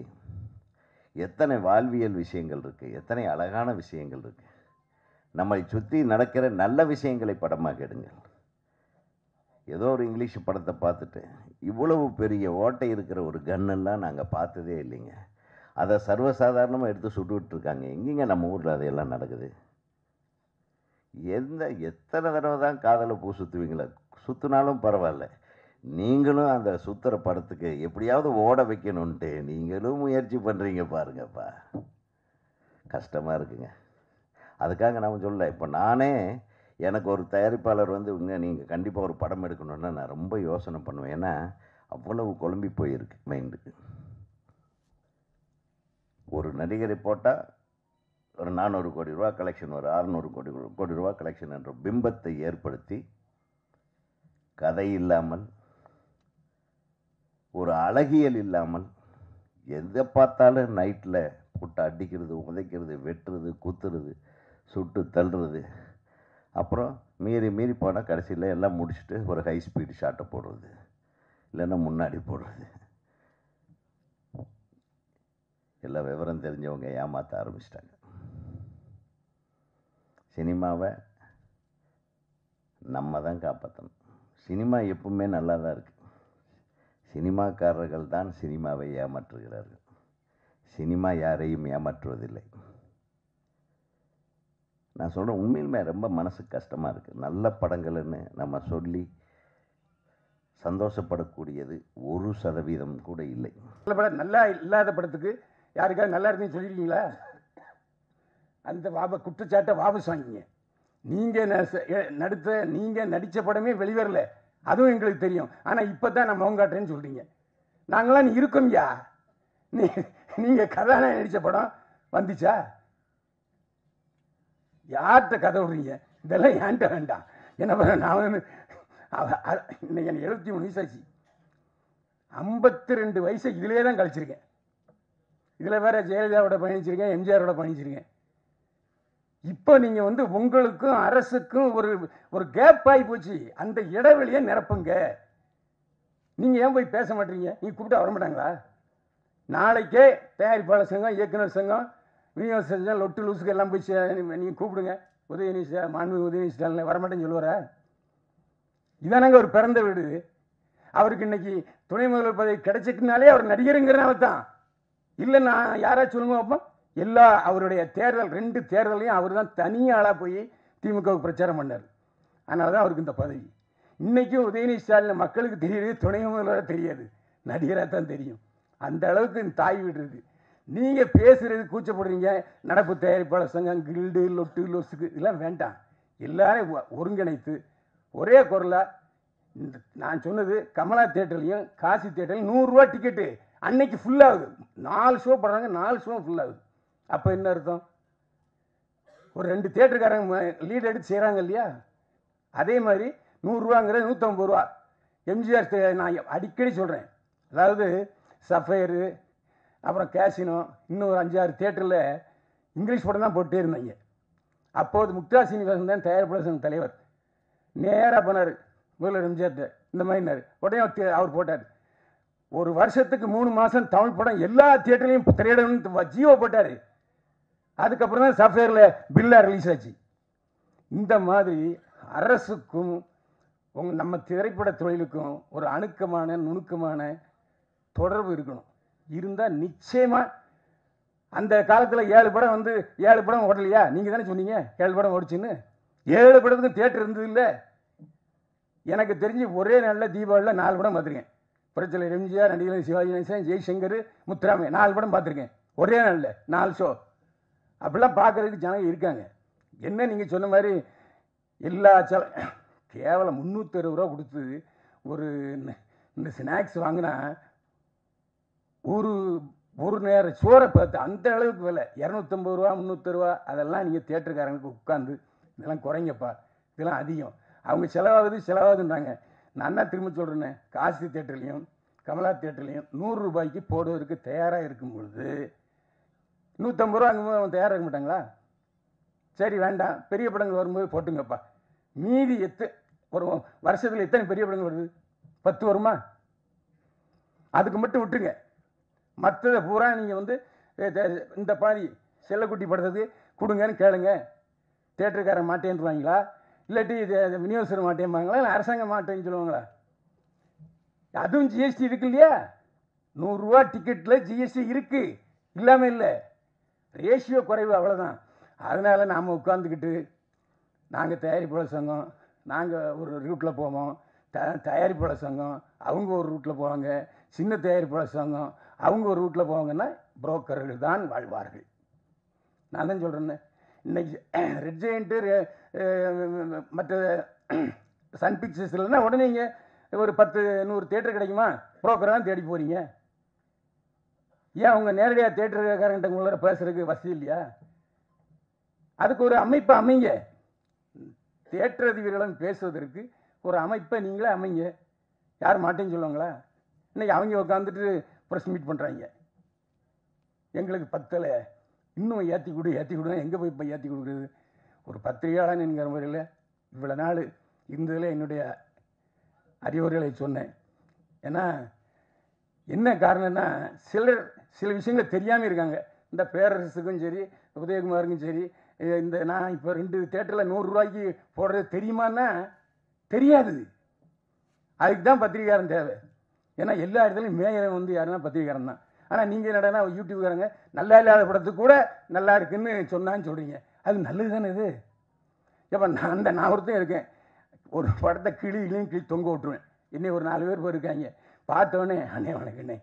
எத்தனை வாழ்வியல் விஷயங்கள் இருக்குது, எத்தனை அழகான விஷயங்கள் இருக்குது. நம்மை சுற்றி நடக்கிற நல்ல விஷயங்களை படமாக எடுங்கள். ஏதோ ஒரு இங்கிலீஷ் படத்தை பார்த்துட்டு இவ்வளவு பெரிய ஓட்டை இருக்கிற ஒரு கன்னெல்லாம் நாங்கள் பார்த்ததே இல்லைங்க. அதை சர்வசாதாரணமாக எடுத்து சுட்டுவிட்டுருக்காங்க. எங்கேங்க நம்ம ஊரில் அதையெல்லாம் நடக்குது? எத்தனை தடவை தான் காதலை பூ சுற்றுவீங்களா? சுற்றினாலும் பரவாயில்ல, நீங்களும் அந்த சுற்றுற படத்துக்கு எப்படியாவது ஓட வைக்கணுன்ட்டு நீங்களும் முயற்சி பண்ணுறீங்க பாருங்கப்பா. கஷ்டமாக இருக்குங்க. அதுக்காக நான் சொல்லலை. இப்போ நானே எனக்கு ஒரு தயாரிப்பாளர் நீங்கள் கண்டிப்பாக ஒரு படம் எடுக்கணுன்னா நான் ரொம்ப யோசனை பண்ணுவேன். ஏன்னா அவ்வளவு குழம்பி போயிருக்கு மைண்டு. ஒரு நடிகரை போட்டால் ஒரு 400 கோடி ரூபா கலெக்ஷன், ஒரு 600 கோடி ரூபா கலெக்ஷன் என்ற பிம்பத்தை ஏற்படுத்தி கதை இல்லாமல், ஒரு அழகியல் இல்லாமல், எதை பார்த்தாலும் நைட்டில் போட்டு அடிக்கிறது, உதைக்கிறது, வெட்டுறது, குத்துறது, சுட்டு தள்ளுறது, அப்புறம் மீறி போனால் கடைசியில் எல்லாம் முடிச்சுட்டு ஒரு ஹை ஸ்பீடு ஷாட்டை போடுறது, இல்லைன்னா முன்னாடி போடுறது. எல்லாம் விவரம் தெரிஞ்சவங்க ஏமாற்ற ஆரம்பிச்சிட்டாங்க. சினிமாவை நம்ம தான் காப்பாற்றணும். சினிமா எப்பவுமே நல்லா தான் இருக்குது. சினிமாக்காரர்கள் தான் சினிமாவை ஏமாற்றுகிறார்கள். சினிமா யாரையும் ஏமாற்றுவதில்லை. நான் சொல்கிறேன், உண்மையிலுமே ரொம்ப மனசுக்கு கஷ்டமாக இருக்குது. நல்ல படங்கள்னு நம்ம சொல்லி சந்தோஷப்படக்கூடியது 1% கூட இல்லை. நல்ல படம் நல்லா இல்லாத படத்துக்கு யாருக்காவது நல்லா இருக்குன்னு சொல்லியிருக்கீங்களா? அந்த குற்றச்சாட்டை வாபஸ் வாங்கிங்க. நீங்கள் நடித்த படமே வெளிவரல, அதுவும் எங்களுக்கு தெரியும். ஆனால் இப்போ தான் நான் முகம் காட்டுறேன்னு சொல்கிறீங்க. நாங்களாம் இருக்கோம்யா. நீங்கள் கதாநாயகன் நடித்த படம் வந்துச்சா? யார்கிட்ட கதை விடுறீங்க? இதெல்லாம் ஏன்ட்ட வேண்டாம். என்ன பண்ண, நான் இன்னைக்கு எனக்கு 73 வயசாச்சு. 52 வயசை இதிலே தான் கழிச்சிருக்கேன். இதில் வேற ஜெயலலிதாவோட பயணிச்சிருக்கேன், எம்ஜிஆரோட பயணிச்சிருக்கேன். இப்போ நீங்கள் உங்களுக்கும் அரசுக்கும் ஒரு கேப் ஆகி போச்சு. அந்த இடைவெளியை நிரப்புங்க. நீங்கள் ஏன் போய் பேச மாட்டீங்க? நீங்கள் கூப்பிட்டா வர மாட்டாங்களா? நாளைக்கே தயாரிப்பாளர் சங்கம், இயக்குனர் சங்கம், விநியோக சங்கம், லொட்டு லூசுக்கு எல்லாம் போய் நீங்கள் கூப்பிடுங்க. உதயநிதி மாண்பு உதயநிதி ஸ்டாலின் வரமாட்டேன்னு சொல்லுவாரா? இதானாங்க ஒரு பிறந்த வீடு. அவருக்கு இன்னைக்கு துணை முதல்வர் பதவி கிடைச்சிட்டுனாலே அவர் நடிகருங்கிறனால தான். இல்லை நான் யாராச்சும் சொல்லுங்க அப்போ. அவருடைய தேர்தல் 2 தேர்தலையும் அவர் தான் தனியாளாக போய் திமுகவுக்கு பிரச்சாரம் பண்ணார். அதனால தான் அவருக்கு இந்த பதவி. இன்றைக்கும் உதயநிதி ஸ்டாலின் மக்களுக்கு தெரியுது, துணை முதல்வராக தெரியாது, நடிகராக தான் தெரியும். அந்த அளவுக்கு இந்த தாய் வீடு இருக்குது. நீங்கள் பேசுகிறது கூச்சப்படுறீங்க. நடப்பு தயாரிப்பாளர் சங்கம், கில்டு, லொட்டு லொசுக்கு இதெல்லாம் வேண்டாம். எல்லாரையும் ஒருங்கிணைத்து ஒரே குரலாக நான் சொன்னது, கமலா தேட்டர்லையும் காசி தேட்டர்லையும் 100 ரூபா டிக்கெட்டு அன்னைக்கு ஃபுல்லாகுது. 4 ஷோ போடுறாங்க, 4 ஷோ ஃபுல்லாகுது. அப்போ என்ன அர்த்தம்? ஒரு 2 தேட்டருக்காரங்க லீட் எடுத்து செய்கிறாங்க இல்லையா? அதே மாதிரி 100 ரூபாங்கிறது 150 ரூபா. எம்ஜிஆர் நான் அடிக்கடி சொல்கிறேன். அதாவது சஃபயரு, அப்புறம் கேசினோ, இன்னும் ஒரு 5-6 தியேட்டரில் இங்கிலீஷ் படம் தான் போட்டே இருந்தாங்க. அப்போது முக்தா சீனிவாசன் தான் தயாரிப்பாளர் சங்க தலைவர். நேராக போனார் முதல்வர் எம்ஜிஆர்ட்ட, இந்த மாதிரினார். உடனே அவர் போட்டார். ஒரு வருஷத்துக்கு 3 மாதம் தமிழ் படம் எல்லா தியேட்டர்லையும் திரையிடணும்னு ஜியோ போட்டார். அதுக்கப்புறம் தான் சஃபேரில் பில்லாக ரிலீஸ் ஆச்சு. இந்த மாதிரி அரசுக்கும் நம்ம திரைப்பட தொழிலுக்கும் ஒரு அணுக்கமான நுணுக்கமான தொடர்பு இருக்கணும். இருந்தால் நிச்சயமாக அந்த காலத்தில் 7 படம் வந்து 7 படம் ஓடலையா? நீங்கள் தானே சொன்னீங்க 7 படம் ஓடிச்சுன்னு. 7 படத்துக்கு தியேட்டர் இருந்தது இல்லை. எனக்கு தெரிஞ்சு ஒரே நாளில் தீபாவளியில் 4 படம் பார்த்துருக்கேன். புரட்சியாளர் எம்ஜிஆர், நடிகர் சிவாஜி கணேசன், ஜெய்சங்கர், முத்துராமே 4 படம் பார்த்துருக்கேன் ஒரே நாளில் 4 ஷோ. அப்படிலாம் பார்க்குறதுக்கு ஜனங்க இருக்காங்க. என்ன நீங்கள் சொன்ன மாதிரி எல்லா கேவலம் 360 ரூபா கொடுத்து ஒரு இந்த ஸ்நாக்ஸ் வாங்கினா ஒரு நேரம் சோறை பார்த்து அந்த அளவுக்கு விலை 250 ரூபா 300 ரூபா. அதெல்லாம் நீங்கள் தியேட்டருக்காரங்களுக்கு உட்காந்து இதெல்லாம் குறைங்கப்பா, இதெல்லாம் அதிகம், அவங்க செலவாகுதுன்றாங்க. நான் என்ன திரும்ப சொல்கிறேன்னே, காசி தியேட்டர்லையும் கமலா தியேட்டர்லையும் 100 ரூபாய்க்கு போடுவதற்கு தயாராக இருக்கும் பொழுது 150 ரூபா அங்கே அவங்க தயாராக இருக்க மாட்டாங்களா? சரி வேண்டாம், பெரிய படங்கள் வரும்போது போட்டுங்கப்பா. மீதி ஒரு வருஷத்தில் எத்தனை பெரிய படங்கள் வருது? 10 வருமா? அதுக்கு மட்டும் விட்டுருங்க. மற்றதை பூரா நீங்கள் வந்து இந்த பாதி செல்லக்குட்டி படத்துக்கு கொடுங்கன்னு கேளுங்க. தேட்டருக்காரன் மாட்டேன்னுவாங்களா, இல்லாட்டி விநியோகஸ்தர் மாட்டேன்பாங்களா, இல்லை அரசாங்கம் மாட்டேன்னு சொல்லுவாங்களா? அதுவும் ஜிஎஸ்டி இருக்கு இல்லையா? 100 ரூபா டிக்கெட்டில் ஜிஎஸ்டி இருக்குது, இல்லாமல் இல்லை. ரேஷியோ குறைவு, அவ்வளோதான். அதனால் நாம் உட்காந்துக்கிட்டு நாங்கள் தயாரிப்பாளர் சங்கம், நாங்கள் ஒரு ரூட்டில் போவோம், தயாரிப்பாளர் சங்கம் அவங்க ஒரு ரூட்டில் போவாங்க, சின்ன தயாரிப்பாளர் சங்கம் அவங்க ஒரு ரூட்டில் போவாங்கன்னா புரோக்கர்கள் தான் வாழ்வார்கள். நான் தான் சொல்கிறேன்னு. இன்னைக்கு ரெட் ஜெயண்ட்டு மற்ற சன் பிக்சர்ஸ் இல்லைன்னா உடனே இங்கே ஒரு 10-100 தேட்டர் கிடைக்குமா? புரோக்கரை தான் தேடி போகிறீங்க. ஏன் அவங்க நேரடியாக தேட்டருக்காரங்கிட்ட உங்களோட பேசுறதுக்கு வசதி இல்லையா? அதுக்கு ஒரு அமைப்பை அமைங்க. தேட்டர் அதிபர்களும் பேசுவதற்கு ஒரு அமைப்பை நீங்களே அமைங்க. யார் மாட்டேன்னு சொல்லுவாங்களா? இன்னைக்கு அவங்க உட்காந்துட்டு ப்ரெஸ் மீட் பண்ணுறாங்க. எங்களுக்கு பத்தலை, இன்னும் ஏற்றி கொடுனா எங்கே போய் இப்போ ஏற்றி கொடுக்குறது? ஒரு பத்திரிகையாளன் என்கிற முறையில் இவ்வளோ நாள் இருந்ததில் என்னுடைய அறிவுரைகளை சொன்னேன். ஏன்னா என்ன காரணம்னா, சில விஷயங்கள் தெரியாமல் இருக்காங்க. இந்த பேரரசுக்கும் சரி உதயகுமாருக்கும் சரி, இந்த நான் இப்போ 2 தேட்டரில் 100 ரூபாய்க்கு போடுறது தெரியுமான்னா தெரியாது. அதுக்கு தான் பத்திரிகைக்காரன் தேவை. ஏன்னா எல்லா இடத்துலையும் மேயரன் வந்து யாருன்னா பத்திரிகைக்காரன் தான். ஆனால் நீங்கள் என்னடனா யூடியூப்காரங்க நல்லா இல்லாத படத்துக்கு கூட நல்லா இருக்குன்னு சொன்னான்னு சொல்கிறீங்க. அது நல்லது தானே இது? எப்போ நான் ஒருத்தன் இருக்கேன், ஒரு படத்தை கிளி தொங்க விட்டுருவேன். இன்னும் ஒரு 4 பேர் போயிருக்காங்க, பார்த்தோன்னே அண்ணே வணக்கண்ணே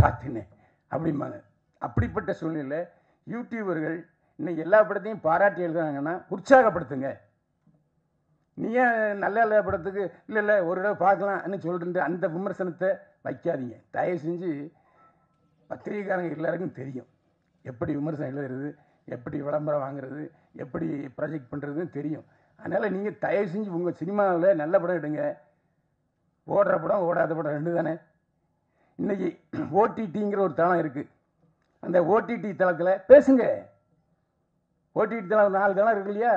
பார்த்துண்ணே அப்படிம்பாங்க. அப்படிப்பட்ட சூழ்நிலை யூடியூபர்கள் இன்னைக்கு எல்லா படத்தையும் பாராட்டி எழுதுறாங்கன்னா உற்சாகப்படுத்துங்க. நீ ஏன் நல்ல நல்ல படத்துக்கு இல்லை ஒரு தடவை பார்க்கலாம்னு சொல்லிட்டு அந்த விமர்சனத்தை வைக்காதீங்க. தயவு செஞ்சு பத்திரிகைக்காரங்க எல்லாருக்கும் தெரியும் எப்படி விமர்சனம் எழுதுறது, எப்படி விளம்பரம் வாங்குறது, எப்படி ப்ராஜெக்ட் பண்ணுறதுன்னு தெரியும். அதனால் நீங்கள் தயவு செஞ்சு உங்கள் சினிமாவில் நல்ல படம் எடுங்க. ஓடுற படம் ஓடாத படம் 2 தானே. இன்றைக்கி ஓடிடிங்கிற ஒரு தளம் இருக்குது. அந்த ஓடிடி தளத்தில் பேசுங்க. ஓடிடி தளம் 4 தளம் இருக்கு இல்லையா,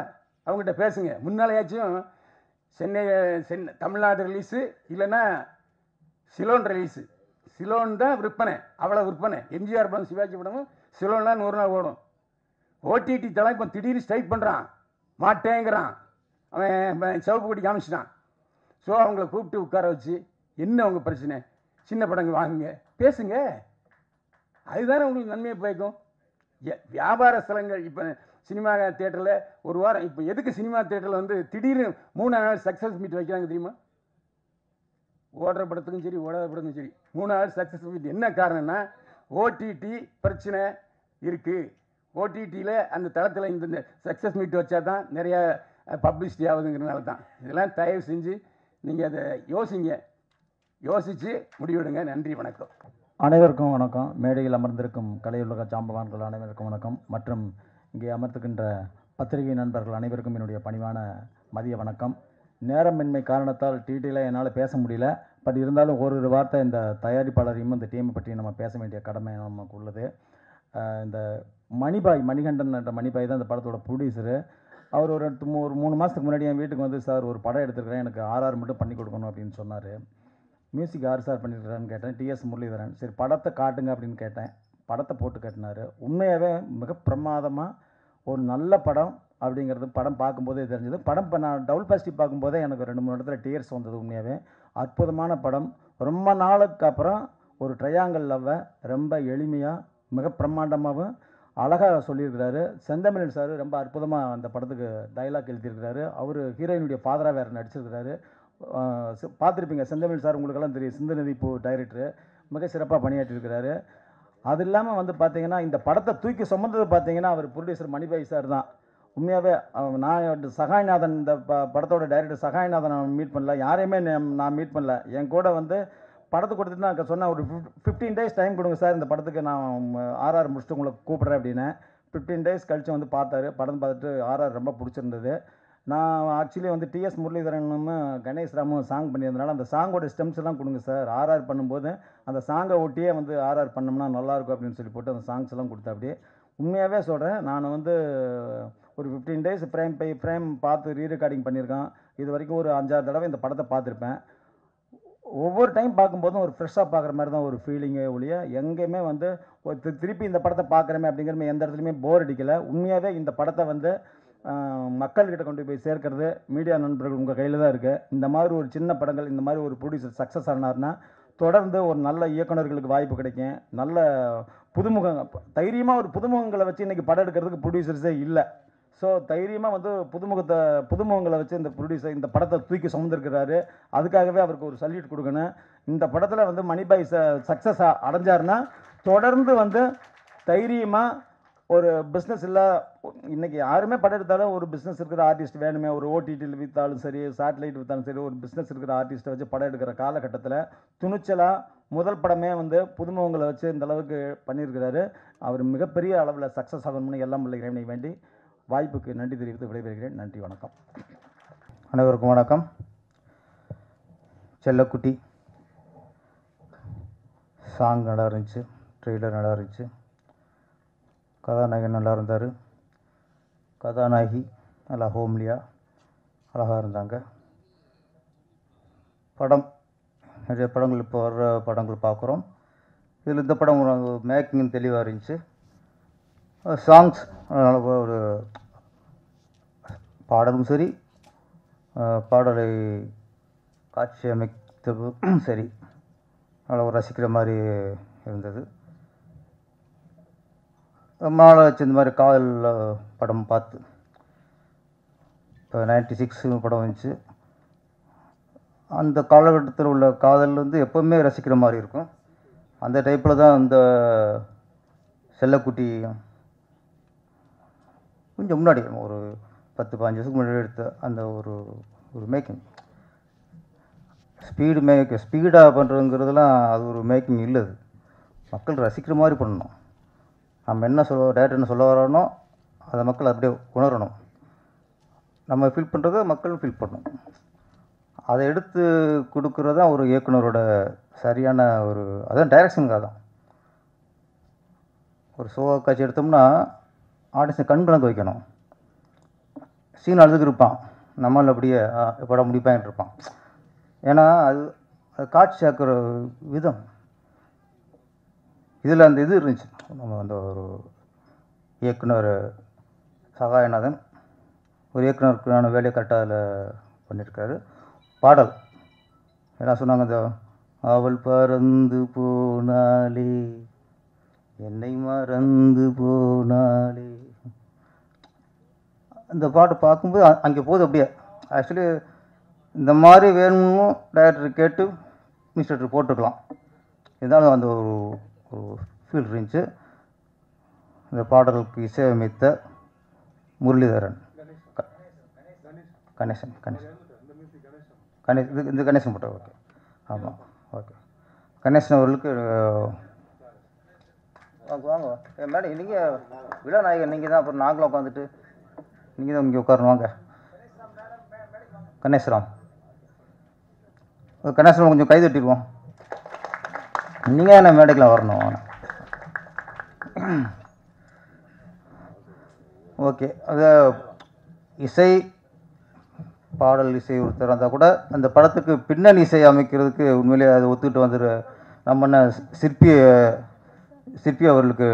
அவங்ககிட்ட பேசுங்க. முன்னாலேயாச்சும் சென்னை தமிழ்நாடு ரிலீஸு இல்லைன்னா சிலோன் ரிலீஸு. சிலோன் தான் விற்பனை, அவ்வளோ விற்பனை. எம்ஜிஆர் படம் சிவாஜி படமும் சிலோன்லாம் 100 நாள் ஓடும். ஓடிடி தளம் இப்போ திடீர்னு ஸ்ட்ரைக் பண்ணுறான், மாட்டேங்கிறான். அவன் சிவப்பு கொடி காமிச்சிட்டான். ஸோ அவங்கள கூப்பிட்டு உட்கார வச்சு என்ன அவங்க பிரச்சனை, சின்ன படங்கள் வாங்குங்க, பேசுங்க. அதுதானே உங்களுக்கு நன்மையை பயக்கும். வியாபார ஸ்தலங்கள் இப்போ சினிமா தேட்டரில் ஒரு வாரம், இப்போ எதுக்கு சினிமா தேட்டரில் வந்து திடீர்னு 3 நாள் சக்ஸஸ் மீட் வைக்கிறாங்க தெரியுமா? ஓடுற படத்துக்கும் சரி ஓடாத படத்துக்கும் சரி 3 நாள் சக்ஸஸ் மீட். என்ன காரணம்னா ஓடிடி பிரச்சனை இருக்குது. ஓடிடியில் அந்த தளத்தில் இந்த சக்ஸஸ் மீட் வச்சா தான் நிறைய பப்ளிசிட்டி ஆகுதுங்கிறனால தான். இதெல்லாம் தயவு செஞ்சு நீங்கள் அதை யோசித்து முடிவெடுங்க. நன்றி, வணக்கம். அனைவருக்கும் வணக்கம். மேடையில் அமர்ந்திருக்கும் கலையுலக ஜாம்பவான்கள் அனைவருக்கும் வணக்கம். மற்றும் இங்கே அமர்த்துக்கின்ற பத்திரிகை நண்பர்கள் அனைவருக்கும் என்னுடைய பணிவான மதிய வணக்கம். நேரமின்மை காரணத்தால் டீட்டெயிலாக என்னால் பேச முடியல. பட் இருந்தாலும் ஒரு வார்த்தை இந்த தயாரிப்பாளரையும் இந்த டீமை பற்றி நம்ம பேச வேண்டிய கடமை நமக்கு உள்ளது. இந்த மணிகண்டன் என்ற மணிபாய் தான் இந்த படத்தோட ப்ரொடியூசரு. அவர் ஒரு 3 மாதத்துக்கு முன்னாடி என் வீட்டுக்கு வந்து, சார் ஒரு படம் எடுத்துருக்கிறேன், எனக்கு RR மட்டும் பண்ணி கொடுக்கணும் அப்படின்னு சொன்னார். மியூசிக் யார் சார் பண்ணியிருக்கிறான்னு கேட்டேன். TS முரளிதரன். சரி படத்தை காட்டுங்க அப்படின்னு கேட்டேன். படத்தை போட்டு காட்டினார். உண்மையாகவே மிக பிரமாதமாக ஒரு நல்ல படம் அப்படிங்கிறது படம் பார்க்கும்போதே தெரிஞ்சது. படம் இப்போ நான் டபுள் பாசிட்டிவ் பார்க்கும்போதே எனக்கு 2-3 இடத்துல டியர்ஸ் வந்தது. உண்மையாகவே அற்புதமான படம். ரொம்ப நாளுக்கு அப்புறம் ஒரு ட்ரையாங்கல் லவ்வை ரொம்ப எளிமையாக மிக பிரம்மாண்டமாகவும் அழகாக சொல்லியிருக்கிறாரு. செந்தமிழன் சார் ரொம்ப அற்புதமாக அந்த படத்துக்கு டைலாக் எழுதியிருக்கிறாரு. அவர் ஹீரோயினுடைய ஃபாதராக வேறு நடிச்சிருக்கிறாரு. பார்த்துருப்பீங்க செந்தமிழ் சார், உங்களுக்கெல்லாம் தெரியும், சிந்துநதி பூ டைரக்டரு, மிக சிறப்பாக பணியாற்றிருக்கிறாரு. அது இல்லாமல் வந்து பார்த்தீங்கன்னா இந்த படத்தை தூக்கி சுமந்தது பார்த்தீங்கன்னா அவர் ப்ரொடியூசர் மணிபாய் சார் தான். உண்மையாகவே நான் சகாய்நாதன், இந்த படத்தோட டைரக்டர் சகாய்நாதன் நான் மீட் பண்ணல, யாரையுமே நான் மீட் பண்ணல. என் கூட வந்து படத்தை கொடுத்துட்டு நான் சொன்னேன், ஒரு 15 days டைம் கொடுங்க சார், இந்த படத்துக்கு நான் RR முடிச்சுட்டு உங்களை கூப்பிட்றேன் அப்படின்னு. 15 days கழித்து வந்து பார்த்தாரு. படம் பார்த்துட்டு RR ரொம்ப பிடிச்சிருந்தது. நான் ஆக்சுவலி வந்து TS முரளிதரனும் கணேஷ் ராமும் சாங் பண்ணியிருந்தனால அந்த சாங்கோட ஸ்டெம்ஸ் எல்லாம் கொடுங்க சார், RR பண்ணும்போது அந்த சாங்கை ஒட்டியே வந்து RR பண்ணோம்னா நல்லாயிருக்கும் அப்படின்னு சொல்லி போட்டு அந்த சாங்ஸ் எல்லாம் கொடுத்தா. அப்படி உண்மையாகவே சொல்கிறேன், நான் வந்து ஒரு 15 days ஃப்ரேம் பார்த்து ரீரெக்கார்டிங் பண்ணியிருக்கேன். இது வரைக்கும் ஒரு 5-6 தடவை இந்த படத்தை பார்த்துருப்பேன். ஒவ்வொரு டைம் பார்க்கும்போதும் ஒரு ஃப்ரெஷ்ஷாக பார்க்குற மாதிரி தான் ஒரு ஃபீலிங்கே ஒழிய எங்கேயுமே வந்து திருப்பி இந்த படத்தை பார்க்குறமே அப்படிங்கிறமே எந்த இடத்துலையுமே போர் அடிக்கலை. உண்மையாகவே இந்த படத்தை வந்து மக்கள்கிட்ட கொண்டு போய் சேர்க்கறது மீடியா நண்பர்கள் உங்கள் கையில் தான் இருக்குது. இந்த மாதிரி ஒரு சின்ன படங்கள், இந்த மாதிரி ஒரு ப்ரொடியூசர் சக்ஸஸ் ஆனார்னா தொடர்ந்து ஒரு நல்ல இயக்குநர்களுக்கு வாய்ப்பு கிடைக்கும். நல்ல தைரியமாக ஒரு புதுமுகங்களை வச்சு இன்றைக்கி படம் எடுக்கிறதுக்கு ப்ரொடியூசர்ஸே இல்லை. ஸோ தைரியமாக வந்து புதுமுகங்களை வச்சு இந்த ப்ரொடியூசர் இந்த படத்தை தூக்கி சுமந்துருக்கிறாரு. அதுக்காகவே அவருக்கு ஒரு சல்யூட் கொடுக்கணும். இந்த படத்தில் வந்து மணிபாய் சக்ஸஸ் அடைஞ்சாருன்னா தொடர்ந்து வந்து தைரியமாக ஒரு பிஸ்னஸ் இல்லை, இன்றைக்கி யாருமே படம் எடுத்தாலும் ஒரு பிஸ்னஸ் இருக்கிற ஆர்டிஸ்ட் வேணுமே. ஒரு OTTயில் விற்றாலும் சரி, சேட்டலைட் விற்றாலும் சரி, ஒரு பிஸ்னஸ் இருக்கிற ஆர்டிஸ்ட்டை வச்சு படம் எடுக்கிற காலகட்டத்தில் துணிச்சலாக முதல் படமே வந்து புதுமுகங்களை வச்சு இந்த அளவுக்கு பண்ணியிருக்கிறாரு. அவர் மிகப்பெரிய அளவில் சக்ஸஸ் ஆகணும்னு எல்லாம் உள்ள இறைவனை வேண்டி வாய்ப்புக்கு நன்றி தெரிவித்து விடைபெறுகிறேன். நன்றி, வணக்கம். அனைவருக்கும் வணக்கம். செல்லக்குட்டி சாங் நல்லா இருந்துச்சு, ட்ரெய்லர் நல்லா இருந்துச்சு, கதாநாயகன் நல்லா இருந்தார், கதாநாயகி நல்லா ஹோம்லியாக அழகாக இருந்தாங்க. படம் நிறைய படங்கள் இப்போ வர்ற படங்கள் பார்க்குறோம். இதில் இந்த படம் மேக்கிங் தெளிவாக இருந்துச்சு. சாங்ஸ் ஒரு பாடலும் சரி, பாடலை காட்சி அமைத்ததும் சரி, நல்லா ஒரு ரசிக்கிற மாதிரி இருந்தது. ரொம்ப நாள் வச்சு இந்த மாதிரி காதல் படம் பார்த்து, இப்போ 96 படம் வந்துச்சு. அந்த காலகட்டத்தில் உள்ள காதல் வந்து எப்போவுமே ரசிக்கிற மாதிரி இருக்கும். அந்த டைப்பில் தான் அந்த செல்லக்குட்டி கொஞ்சம் முன்னாடி ஒரு 10-15 வருஷத்துக்கு முன்னாடி எடுத்த அந்த ஒரு மேக்கிங் ஸ்பீடாக பண்ணுறதுங்கிறதுலாம் அது ஒரு மேக்கிங் இல்லை. அது மக்கள் ரசிக்கிற மாதிரி பண்ணணும். நம்ம என்ன டேரக்டர் என்ன சொல்ல வரோனோ அதை மக்கள் அப்படியே உணரணும். நம்ம ஃபீல் பண்ணுறத மக்களும் ஃபீல் பண்ணணும். அதை எடுத்து கொடுக்குறது தான் ஒரு இயக்குனரோட சரியான அதான் டைரக்ஷனுக்காக தான். ஒரு ஷோவா காட்சி எடுத்தோம்னா ஆடிஷன் கண் கணக்கு வைக்கணும். சீன் அழுதுக்கு இருப்பான், நம்மளால் அப்படியே படம் முடிப்பாங்கிட்டு இருப்பான். ஏன்னா அது காட்சி ஆக்குற விதம். இதில் அந்த இது இருந்துச்சு. நம்ம அந்த ஒரு இயக்குனர் சகாயநாதன் ஒரு இயக்குனருக்கான வேலையை கரெக்டாக அதில் பண்ணியிருக்காரு. பாடல் என்ன சொன்னாங்க, அந்த அவள் பறந்து போனாலே என்னை மறந்து போனாலே, அந்த பாட்டு பார்க்கும்போது அங்கே போகுது அப்படியே. ஆக்சுவலி இந்த மாதிரி வேணும்னு டைரக்டர் கேட்டு மிஸ்டர் போட்டுக்கலாம். இருந்தாலும் அந்த ஒரு ஃபீல் இருந்துச்சு. இந்த பாடலுக்கு இசையமைத்த முரளிதரன், கணேசன் இந்த கணேசன் போட்டோ. ஓகே, ஆமாம், ஓகே. கணேசன் அவர்களுக்கு வாங்க மேடம், நீங்கள் விழாநாயகன் நீங்கள் தான். அப்புறம் நாங்களும் உட்காந்துட்டு நீங்கள் தான் இங்கே உட்காரணும். வாங்க கணேஸ்ராம். கணேசன் கொஞ்சம் கை தட்டிடுவோம். நீங்கள் என்ன மேடைக்கெலாம் வரணும். ஓகே, அது இசை பாடல் இசை ஒருத்தர் இருந்தால் கூட அந்த படத்துக்கு பின்னணி இசை அமைக்கிறதுக்கு உண்மையிலேயே அதை ஒத்துக்கிட்டு வந்துடு. நம்ம என்ன சிற்பி அவர்களுக்கு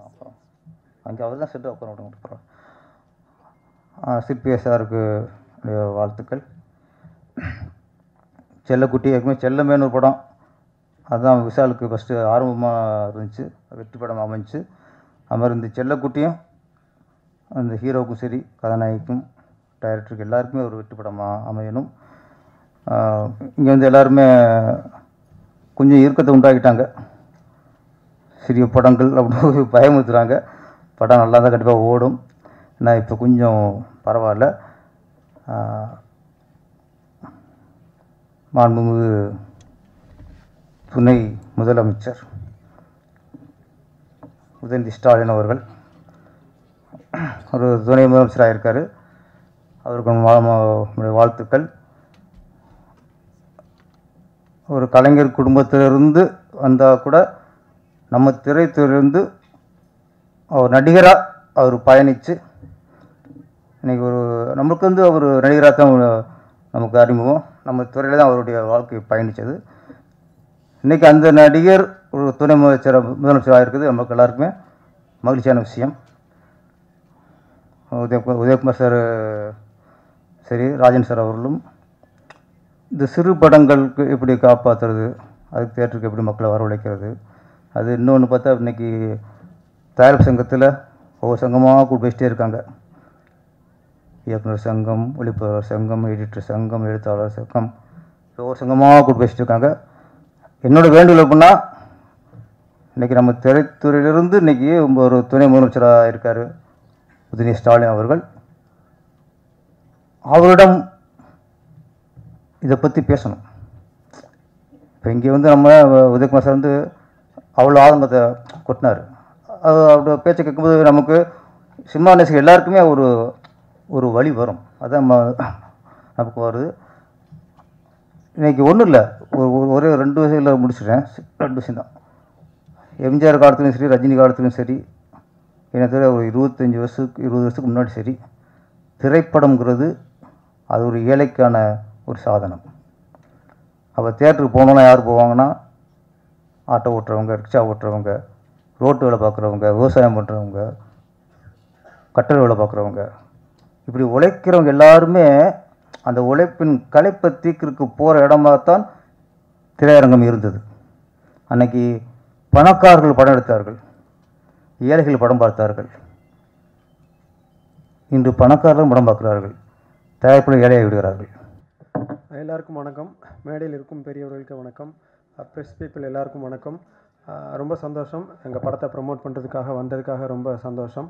அப்புறம் அங்கே அவர் தான் செட்டு அப்புறம் விடுங்க. சிற்பி சாருக்கு வாழ்த்துக்கள். செல்லக்குட்டி ஏற்கனவே செல்லமேனு ஒரு படம், அதுதான் விஷாலுக்கு ஃபஸ்ட்டு ஆரம்பமாக இருந்துச்சு, வெற்றி படம் அமைஞ்சு. அது மாதிரி இந்த செல்லக்குட்டியும் அந்த ஹீரோவுக்கும் சரி கதாநாயகிக்கும் டைரக்டருக்கு எல்லாருக்குமே ஒரு வெற்றி படமாக அமையணும். இங்கே வந்து எல்லாருமே கொஞ்சம் இறுக்கத்தை உண்டாக்கிட்டாங்க. சிறிய படங்கள் அப்படின்னு பயமுறுத்துகிறாங்க. படம் நல்லா தான் கண்டிப்பாக ஓடும். நான் இப்போ கொஞ்சம் பரவாயில்ல. மாண்புமிகு துணை முதலமைச்சர் உதயநிதி ஸ்டாலின் அவர்கள் ஒரு துணை முதலமைச்சராக இருக்கார். அவருக்கு வாழ்த்துக்கள். ஒரு கலைஞர் குடும்பத்திலிருந்து வந்தால் கூட நம்ம திரைத்துறையிலிருந்து அவர் நடிகராக அவர் பயணித்து இன்றைக்கி ஒரு நமக்கு வந்து அவர் நடிகராக தான் நமக்கு அறிமுகம். நம்ம துறையில் தான் அவருடைய வாழ்க்கை பயணித்தது. இன்றைக்கி அந்த நடிகர் ஒரு துணை முதலமைச்சராக இருக்குது நமக்கு எல்லாருக்குமே மகிழ்ச்சியான விஷயம். உதயகுமார் சார் சரி, ராஜன் சார் அவர்களும் இந்த சிறு படங்களுக்கு எப்படி காப்பாற்றுறது, அதுக்கு தியேட்டருக்கு எப்படி மக்களை வரவழைக்கிறது, அது இன்னொன்று பார்த்தா இன்றைக்கி தயாரிப்பு சங்கத்தில் ஒவ்வொரு சங்கமாக கூட்டு பேசிட்டே இருக்காங்க. இயக்குனர் சங்கம், ஒளிப்பதிவாளர் சங்கம், எடிட்டர் சங்கம், எழுத்தாளர் சங்கம், ஒவ்வொரு சங்கமாக கூட்டு பேசிட்டு இருக்காங்க. என்னோட வேண்டுகோள் எப்படின்னா, இன்றைக்கி நம்ம திரைத்துறையிலிருந்து இன்றைக்கி ஒரு துணை முதலமைச்சராக இருக்கார் உதயநிதி ஸ்டாலின் அவர்கள். அவரிடம் இதை பற்றி பேசணும். இப்போ இங்கே வந்து நம்ம உதயகுமார் சார் வந்து அவ்வளோ ஆதங்கத்தை கொட்டினார். அவரோட பேச்சை கேட்கும்போது நமக்கு சினிமா நேசிக்க எல்லாருக்குமே ஒரு வழி வரும். அதான் நமக்கு வருது. இன்றைக்கி ஒன்றும் இல்லை, ஒரே 2 விஷயத்தில் முடிச்சிட்டேன். 2 விஷயந்தான். எம்ஜிஆர் காலத்துலையும் சரி, ரஜினி காலத்துலையும் சரி, என்னை தவிர ஒரு 20 வருஷத்துக்கு முன்னாடி சரி, திரைப்படம்ங்கிறது அது ஒரு ஏழைக்கான ஒரு சாதனம். அப்போ தியேட்டருக்கு போனோன்னா யார் போவாங்கன்னா, ஆட்டோ ஓட்டுறவங்க, ரிக்ஷா ஓட்டுறவங்க, ரோட்டு வேலை பார்க்குறவங்க, விவசாயம் பண்ணுறவங்க, கட்டட வேலை பார்க்குறவங்க, இப்படி உழைக்கிறவங்க எல்லாருமே அந்த உழைப்பின் களைப்பை தீர்க்கிறதுக்கு போகிற இடமாகத்தான் திரையரங்கம் இருந்தது. அன்னைக்கு பணக்காரர்கள் படம் எடுத்தார்கள், ஏழைகள் படம் பார்த்தார்கள். இன்று பணக்காரர்களும் படம் பார்க்கிறார்கள், தயாரிப்புகள் ஏழையை விடுகிறார்கள். எல்லாருக்கும் வணக்கம். மேடையில் இருக்கும் பெரியவர்களுக்கு வணக்கம். ப்ரெஸ் பீப்புள் எல்லாருக்கும் வணக்கம். ரொம்ப சந்தோஷம், எங்கள் படத்தை ப்ரமோட் பண்ணுறதுக்காக வந்ததுக்காக ரொம்ப சந்தோஷம்.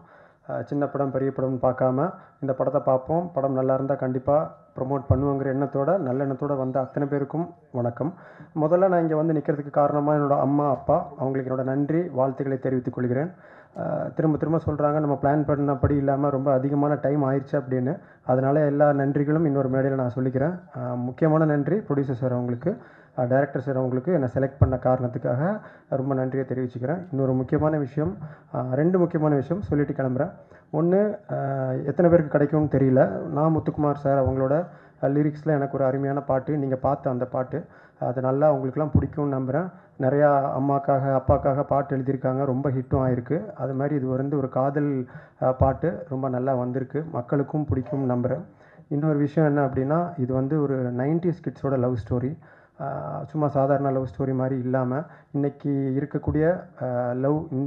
சின்ன படம் பெரிய படம்னு பார்க்காம இந்த படத்தை பார்ப்போம், படம் நல்லா இருந்தால் கண்டிப்பாக ப்ரமோட் பண்ணுவோங்கிற எண்ணத்தோட, நல்ல எண்ணத்தோடு வந்த அத்தனை பேருக்கும் வணக்கம். முதல்ல நான் இங்கே வந்து நிற்கிறதுக்கு காரணமாக என்னோடய அம்மா அப்பா, அவங்களுக்கு என்னோடய நன்றி வாழ்த்துக்களை தெரிவித்துக் கொள்கிறேன். திரும்ப சொல்கிறாங்க நம்ம பிளான் பண்ணபடி இல்லாமல் ரொம்ப அதிகமான டைம் ஆயிடுச்சு அப்படின்னு. அதனால் எல்லா நன்றிகளும் இன்னொரு மேடையில் நான் சொல்லிக்கிறேன். முக்கியமான நன்றி ப்ரொடியூசர் சார் அவங்களுக்கு, டைரக்டர் சார் அவங்களுக்கு என்னை செலக்ட் பண்ண காரணத்துக்காக ரொம்ப நன்றியை தெரிவிச்சுக்கிறேன். இன்னொரு முக்கியமான விஷயம், 2 முக்கியமான விஷயம் சொல்லிட்டு கிளம்புறேன். ஒன்று, எத்தனை பேருக்கு கிடைக்கும்னு தெரியல, நான் முத்துக்குமார் சார் அவங்களோட லிரிக்ஸில் எனக்கு ஒரு அருமையான பாட்டு, நீங்கள் பார்த்த அந்த பாட்டு, அது நல்லா உங்களுக்கெல்லாம் பிடிக்கும்னு நம்புகிறேன். நிறையா அம்மாக்காக அப்பாக்காக பாட்டு எழுதியிருக்காங்க, ரொம்ப ஹிட்டும் ஆகிருக்கு. அது மாதிரி இது வந்து ஒரு காதல் பாட்டு, ரொம்ப நல்லா வந்திருக்கு, மக்களுக்கும் பிடிக்கும்னு நம்புகிறேன். இன்னொரு விஷயம் என்ன அப்படின்னா, இது வந்து ஒரு 90s கிட்ஸோட லவ் ஸ்டோரி. சும்மா சாதாரண லவ் ஸ்டோரி மாதிரி இல்லாமல், இன்றைக்கி இருக்கக்கூடிய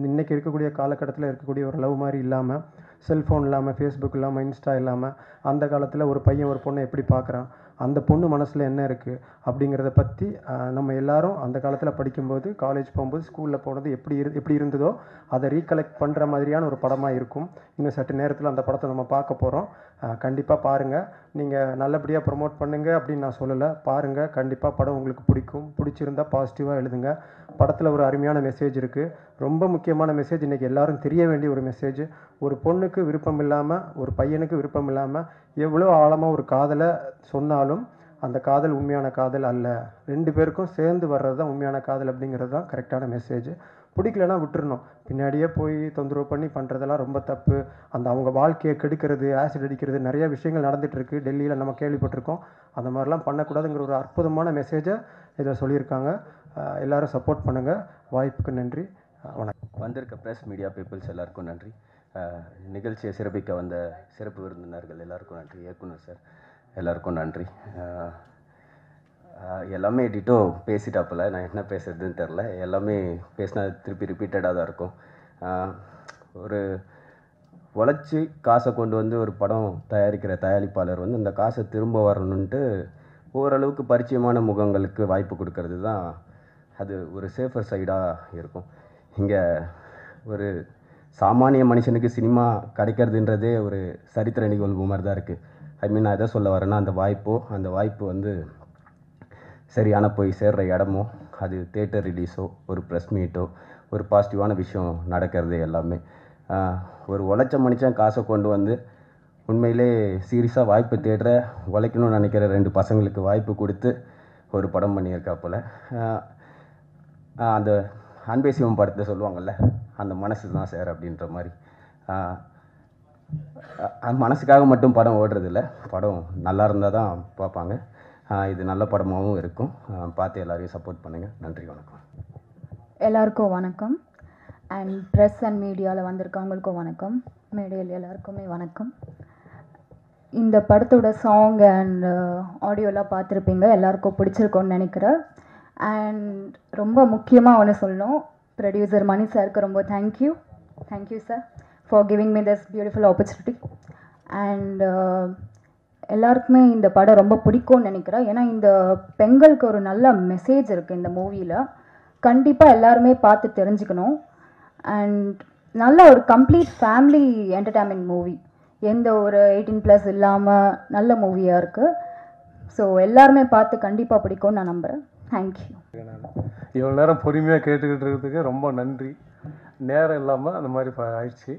இன்றைக்கி இருக்கக்கூடிய காலகட்டத்தில் இருக்கக்கூடிய ஒரு லவ் மாதிரி இல்லாமல், செல்ஃபோன் இல்லாமல், ஃபேஸ்புக் இல்லாமல், இன்ஸ்டா இல்லாமல், அந்த காலத்தில் ஒரு பையன் ஒரு பொண்ணை எப்படி பார்க்குறான், அந்த பொண்ணு மனசில் என்ன இருக்குது அப்படிங்கிறத பற்றி நம்ம எல்லாரும் அந்த காலத்தில் படிக்கும்போது, காலேஜ் போகும்போது, ஸ்கூலில் போனது எப்படி இருந்ததோ அதை ரீகலெக்ட் பண்ணுற மாதிரியான ஒரு படமாக இருக்கும். இன்னும் சற்று நேரத்தில் அந்த படத்தை நம்ம பார்க்க போகிறோம். கண்டிப்பாக பாருங்கள். நீங்கள் நல்லபடியாக ப்ரொமோட் பண்ணுங்கள் அப்படின்னு நான் சொல்லலை, பாருங்கள், கண்டிப்பாக படம் உங்களுக்கு பிடிக்கும். பிடிச்சிருந்தால் பாசிட்டிவாக எழுதுங்க. படத்தில் ஒரு அருமையான மெசேஜ் இருக்குது, ரொம்ப முக்கியமான மெசேஜ், இன்றைக்கி எல்லாரும் தெரிய வேண்டிய ஒரு மெசேஜ். ஒரு பொண்ணுக்கு விருப்பம் இல்லாமல், ஒரு பையனுக்கு விருப்பம் இல்லாமல், எவ்வளோ ஆழமாக ஒரு காதலை சொன்னாலும் அந்த காதல் உண்மையான காதல் அல்ல, 2 பேருக்கும் சேர்ந்து வர்றது தான் உண்மையான காதல் அப்படிங்கிறது தான் கரெக்டான மெசேஜ். பிடிக்கலனா விட்டுறணும். பின்னாடியே போய் தொந்தரவு பண்ணி பண்ணுறதெல்லாம் ரொம்ப தப்பு. அந்த அவங்க வாழ்க்கையை கெடுக்கிறது, ஆசிட் அடிக்கிறது, நிறைய விஷயங்கள் நடந்துகிட்ருக்கு டெல்லியில், நம்ம கேள்விப்பட்டிருக்கோம். அந்த மாதிரிலாம் பண்ணக்கூடாதுங்கிற ஒரு அற்புதமான மெசேஜை இதில் சொல்லியிருக்காங்க. எல்லோரும் சப்போர்ட் பண்ணுங்கள். வாய்ப்புக்கு நன்றி. வணக்கம். வந்திருக்க ப்ரெஸ் மீடியா பீப்புள்ஸ் எல்லாருக்கும் நன்றி. நிகழ்ச்சியை சிறப்பிக்க வந்த சிறப்பு விருந்தினர்கள் எல்லாருக்கும் நன்றி. இயக்குனர் சார் எல்லாருக்கும் நன்றி. எல்லாமே டிட்டோ பேசிட்டாப்பில், நான் என்ன பேசுறதுன்னு தெரில. எல்லாமே பேசினா திருப்பி ரிப்பீட்டடாக தான் இருக்கும். ஒரு உழைச்சி காசை கொண்டு வந்து ஒரு படம் தயாரிக்கிற தயாரிப்பாளர் வந்து இந்த காசை திரும்ப வரணுன்ட்டு ஓரளவுக்கு பரிச்சயமான முகங்களுக்கு வாய்ப்பு கொடுக்கறது தான் அது ஒரு சேஃபர் சைடாக இருக்கும். இங்கே ஒரு சாமானிய மனுஷனுக்கு சினிமா கிடைக்கிறதுன்றதே ஒரு சரித்திர நிகழ்வு மாதிரி தான் இருக்குது. ஐ மீன், நான் எதை சொல்ல வரேன்னா, அந்த வாய்ப்பு வந்து சரியான போய் சேர்கிற இடமோ, அது தேட்டர் ரிலீஸோ, ஒரு ப்ரெஸ் மீட்டோ, ஒரு பாசிட்டிவான விஷயம் நடக்கிறது எல்லாமே ஒரு உழைச்ச மனுஷன் காசை கொண்டு வந்து உண்மையிலே சீரியஸாக வாய்ப்பு தேடுற உழைக்கணும்னு நினைக்கிற 2 பசங்களுக்கு வாய்ப்பு கொடுத்து ஒரு படம் பண்ணியிருக்காப்புல. அந்த அன்பே சிவம் படத்தை சொல்லுவாங்கள்ல, அந்த மனசு தான் சார் அப்படின்ற மாதிரி மனசுக்காக மட்டும் படம் ஓடுறதில்ல, படம் நல்லா இருந்தால் தான் பார்ப்பாங்க. இது நல்ல படமாகவும் இருக்கும். பார்த்து எல்லாரையும் சப்போர்ட் பண்ணுங்கள். நன்றி, வணக்கம். எல்லாருக்கும் வணக்கம். அண்ட் ப்ரெஸ் அண்ட் மீடியாவில் வந்திருக்கவங்களுக்கும் வணக்கம். மேடையில் எல்லாருக்குமே வணக்கம். இந்த படத்தோட சாங் அண்ட் ஆடியோலாம் பார்த்துருப்பீங்க, எல்லாருக்கும் பிடிச்சிருக்கோன்னு நினைக்கிறேன். அண்ட் ரொம்ப முக்கியமாக ஒன்று சொல்லணும், ப்ரொடியூசர் மணி சாருக்கு ரொம்ப thank you sir for giving me this beautiful opportunity. And எல்லாருக்குமே இந்த படம் ரொம்ப பிடிக்கும்னு நினைக்கிறேன். ஏன்னா இந்த பெண்களுக்கு ஒரு நல்ல மெசேஜ் இருக்குது இந்த மூவியில். கண்டிப்பாக எல்லாருமே பார்த்து தெரிஞ்சுக்கணும். அண்ட் நல்ல ஒரு கம்ப்ளீட் ஃபேமிலி என்டர்டைன்மெண்ட் மூவி, எந்த ஒரு 18+ இல்லாமல் நல்ல மூவியாக இருக்குது. ஸோ எல்லாருமே பார்த்து கண்டிப்பாக பிடிக்கும்னு நான் நம்புகிறேன். தேங்க்யூ. இவ்வளோ நேரம் பொறுமையாக கேட்டுக்கிட்டு இருக்கிறதுக்கு ரொம்ப நன்றி. நேரம் இல்லாமல் அந்த மாதிரி ஆயிடுச்சு.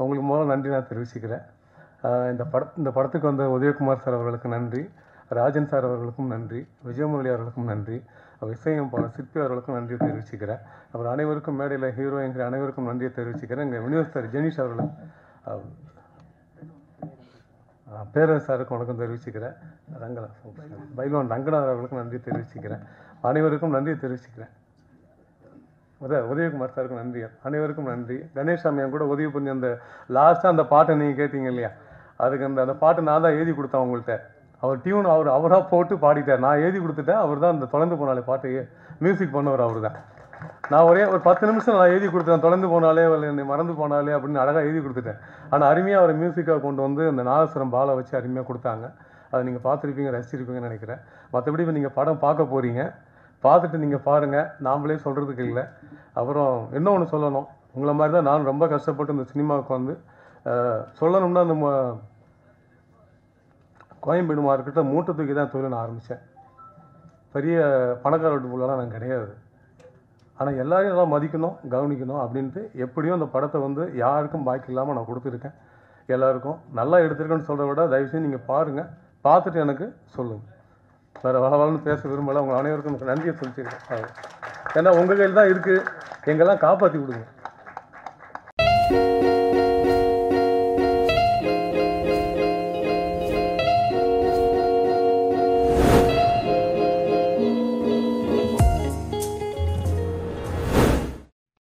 உங்களுக்கு முதல்ல நன்றி நான் தெரிவிச்சுக்கிறேன். இந்த படத்துக்கு வந்த உதயகுமார் சார் அவர்களுக்கு நன்றி, ராஜன் சார் அவர்களுக்கும் நன்றி, விஜயமுரளி அவர்களுக்கும் நன்றி, இசையமைப்பாளர் சிற்பி அவர்களுக்கும் நன்றியை தெரிவிச்சுக்கிறேன். அப்புறம் அனைவருக்கும், மேடையில் ஹீரோயின்கிற அனைவருக்கும் நன்றியை தெரிவிச்சுக்கிறேன். எங்கள் விநியோகஸ்தர் ஜெனிஷ் அவர்களும் பேரன் சாருக்கும் வணக்கம் தெரிவிச்சுக்கிறேன். பைல்வான் ரங்கநாதர் அவர்களுக்கும் நன்றி தெரிவிச்சுக்கிறேன். அனைவருக்கும் நன்றியை தெரிவிச்சுக்கிறேன். உதயகுமார் சாருக்கும் நன்றி, அனைவருக்கும் நன்றி. கணேஷ்சாமி கூட உதவி பண்ணி அந்த லாஸ்ட்டாக அந்த பாட்டை நீங்கள் கேட்டீங்க இல்லையா, அதுக்கு அந்த பாட்டு நான் தான் எழுதி கொடுத்தேன் அவங்கள்ட்ட. அவர் டியூன் அவராக போட்டு பாடிட்டார், நான் எழுதி கொடுத்துட்டேன். அவர் தான் அந்த தொலைந்து போனாலே பாட்டு மியூசிக் பண்ணவர் அவர் தான். நான் ஒரு 10 நிமிஷம் நான் எழுதி கொடுத்தேன், தொலைந்து போனாலே என்னை மறந்து போனாலே அப்படின்னு அழகாக எழுதி கொடுத்துட்டேன். ஆனால் அருமையாக அவர் மியூசிக்காக கொண்டு வந்து அந்த நாதஸ்வரம் பாலை வச்சு அருமையாக கொடுத்தாங்க. அதை நீங்கள் பார்த்துருப்பீங்க, ரசிச்சிருப்பீங்கன்னு நினைக்கிறேன். மற்றபடி இப்போ நீங்கள் படம் பார்க்க போகிறீங்க, பார்த்துட்டு நீங்கள் பாருங்கள், நாம்ளே சொல்கிறதுக்கு இல்லை. அப்புறம் என்ன ஒன்று சொல்லணும், உங்களை மாதிரி தான் நான் ரொம்ப கஷ்டப்பட்டு இந்த சினிமாவுக்கு வந்து சொல்லணும்னா அந்த கோயம்பேடு மார்க்கெட்டை மூட்டை தூக்கி தான் தொழில் நான் ஆரம்பித்தேன். பெரிய பணக்கார வீட்டுக்குள்ளலாம் நான் கிடையாது. ஆனால் எல்லாரையும் எல்லாம் மதிக்கணும், கவனிக்கணும் அப்படின்ட்டு எப்படியும் அந்த படத்தை வந்து யாருக்கும் பாக்கி இல்லாமல் நான் கொடுத்துருக்கேன். எல்லாருக்கும் நல்லா எடுத்திருக்கேன்னு சொல்கிறத விட தயவுசெய்து நீங்கள் பாருங்கள், பார்த்துட்டு எனக்கு சொல்லுங்கள். வேறு வளவளன்னு பேச விரும்பலை. உங்கள் அனைவருக்கும் நன்றியை சொல்லிச்சிருக்கேன். ஏன்னா உங்கள் கையில் தான் இருக்குது, எங்கெல்லாம் காப்பாற்றி கொடுங்க.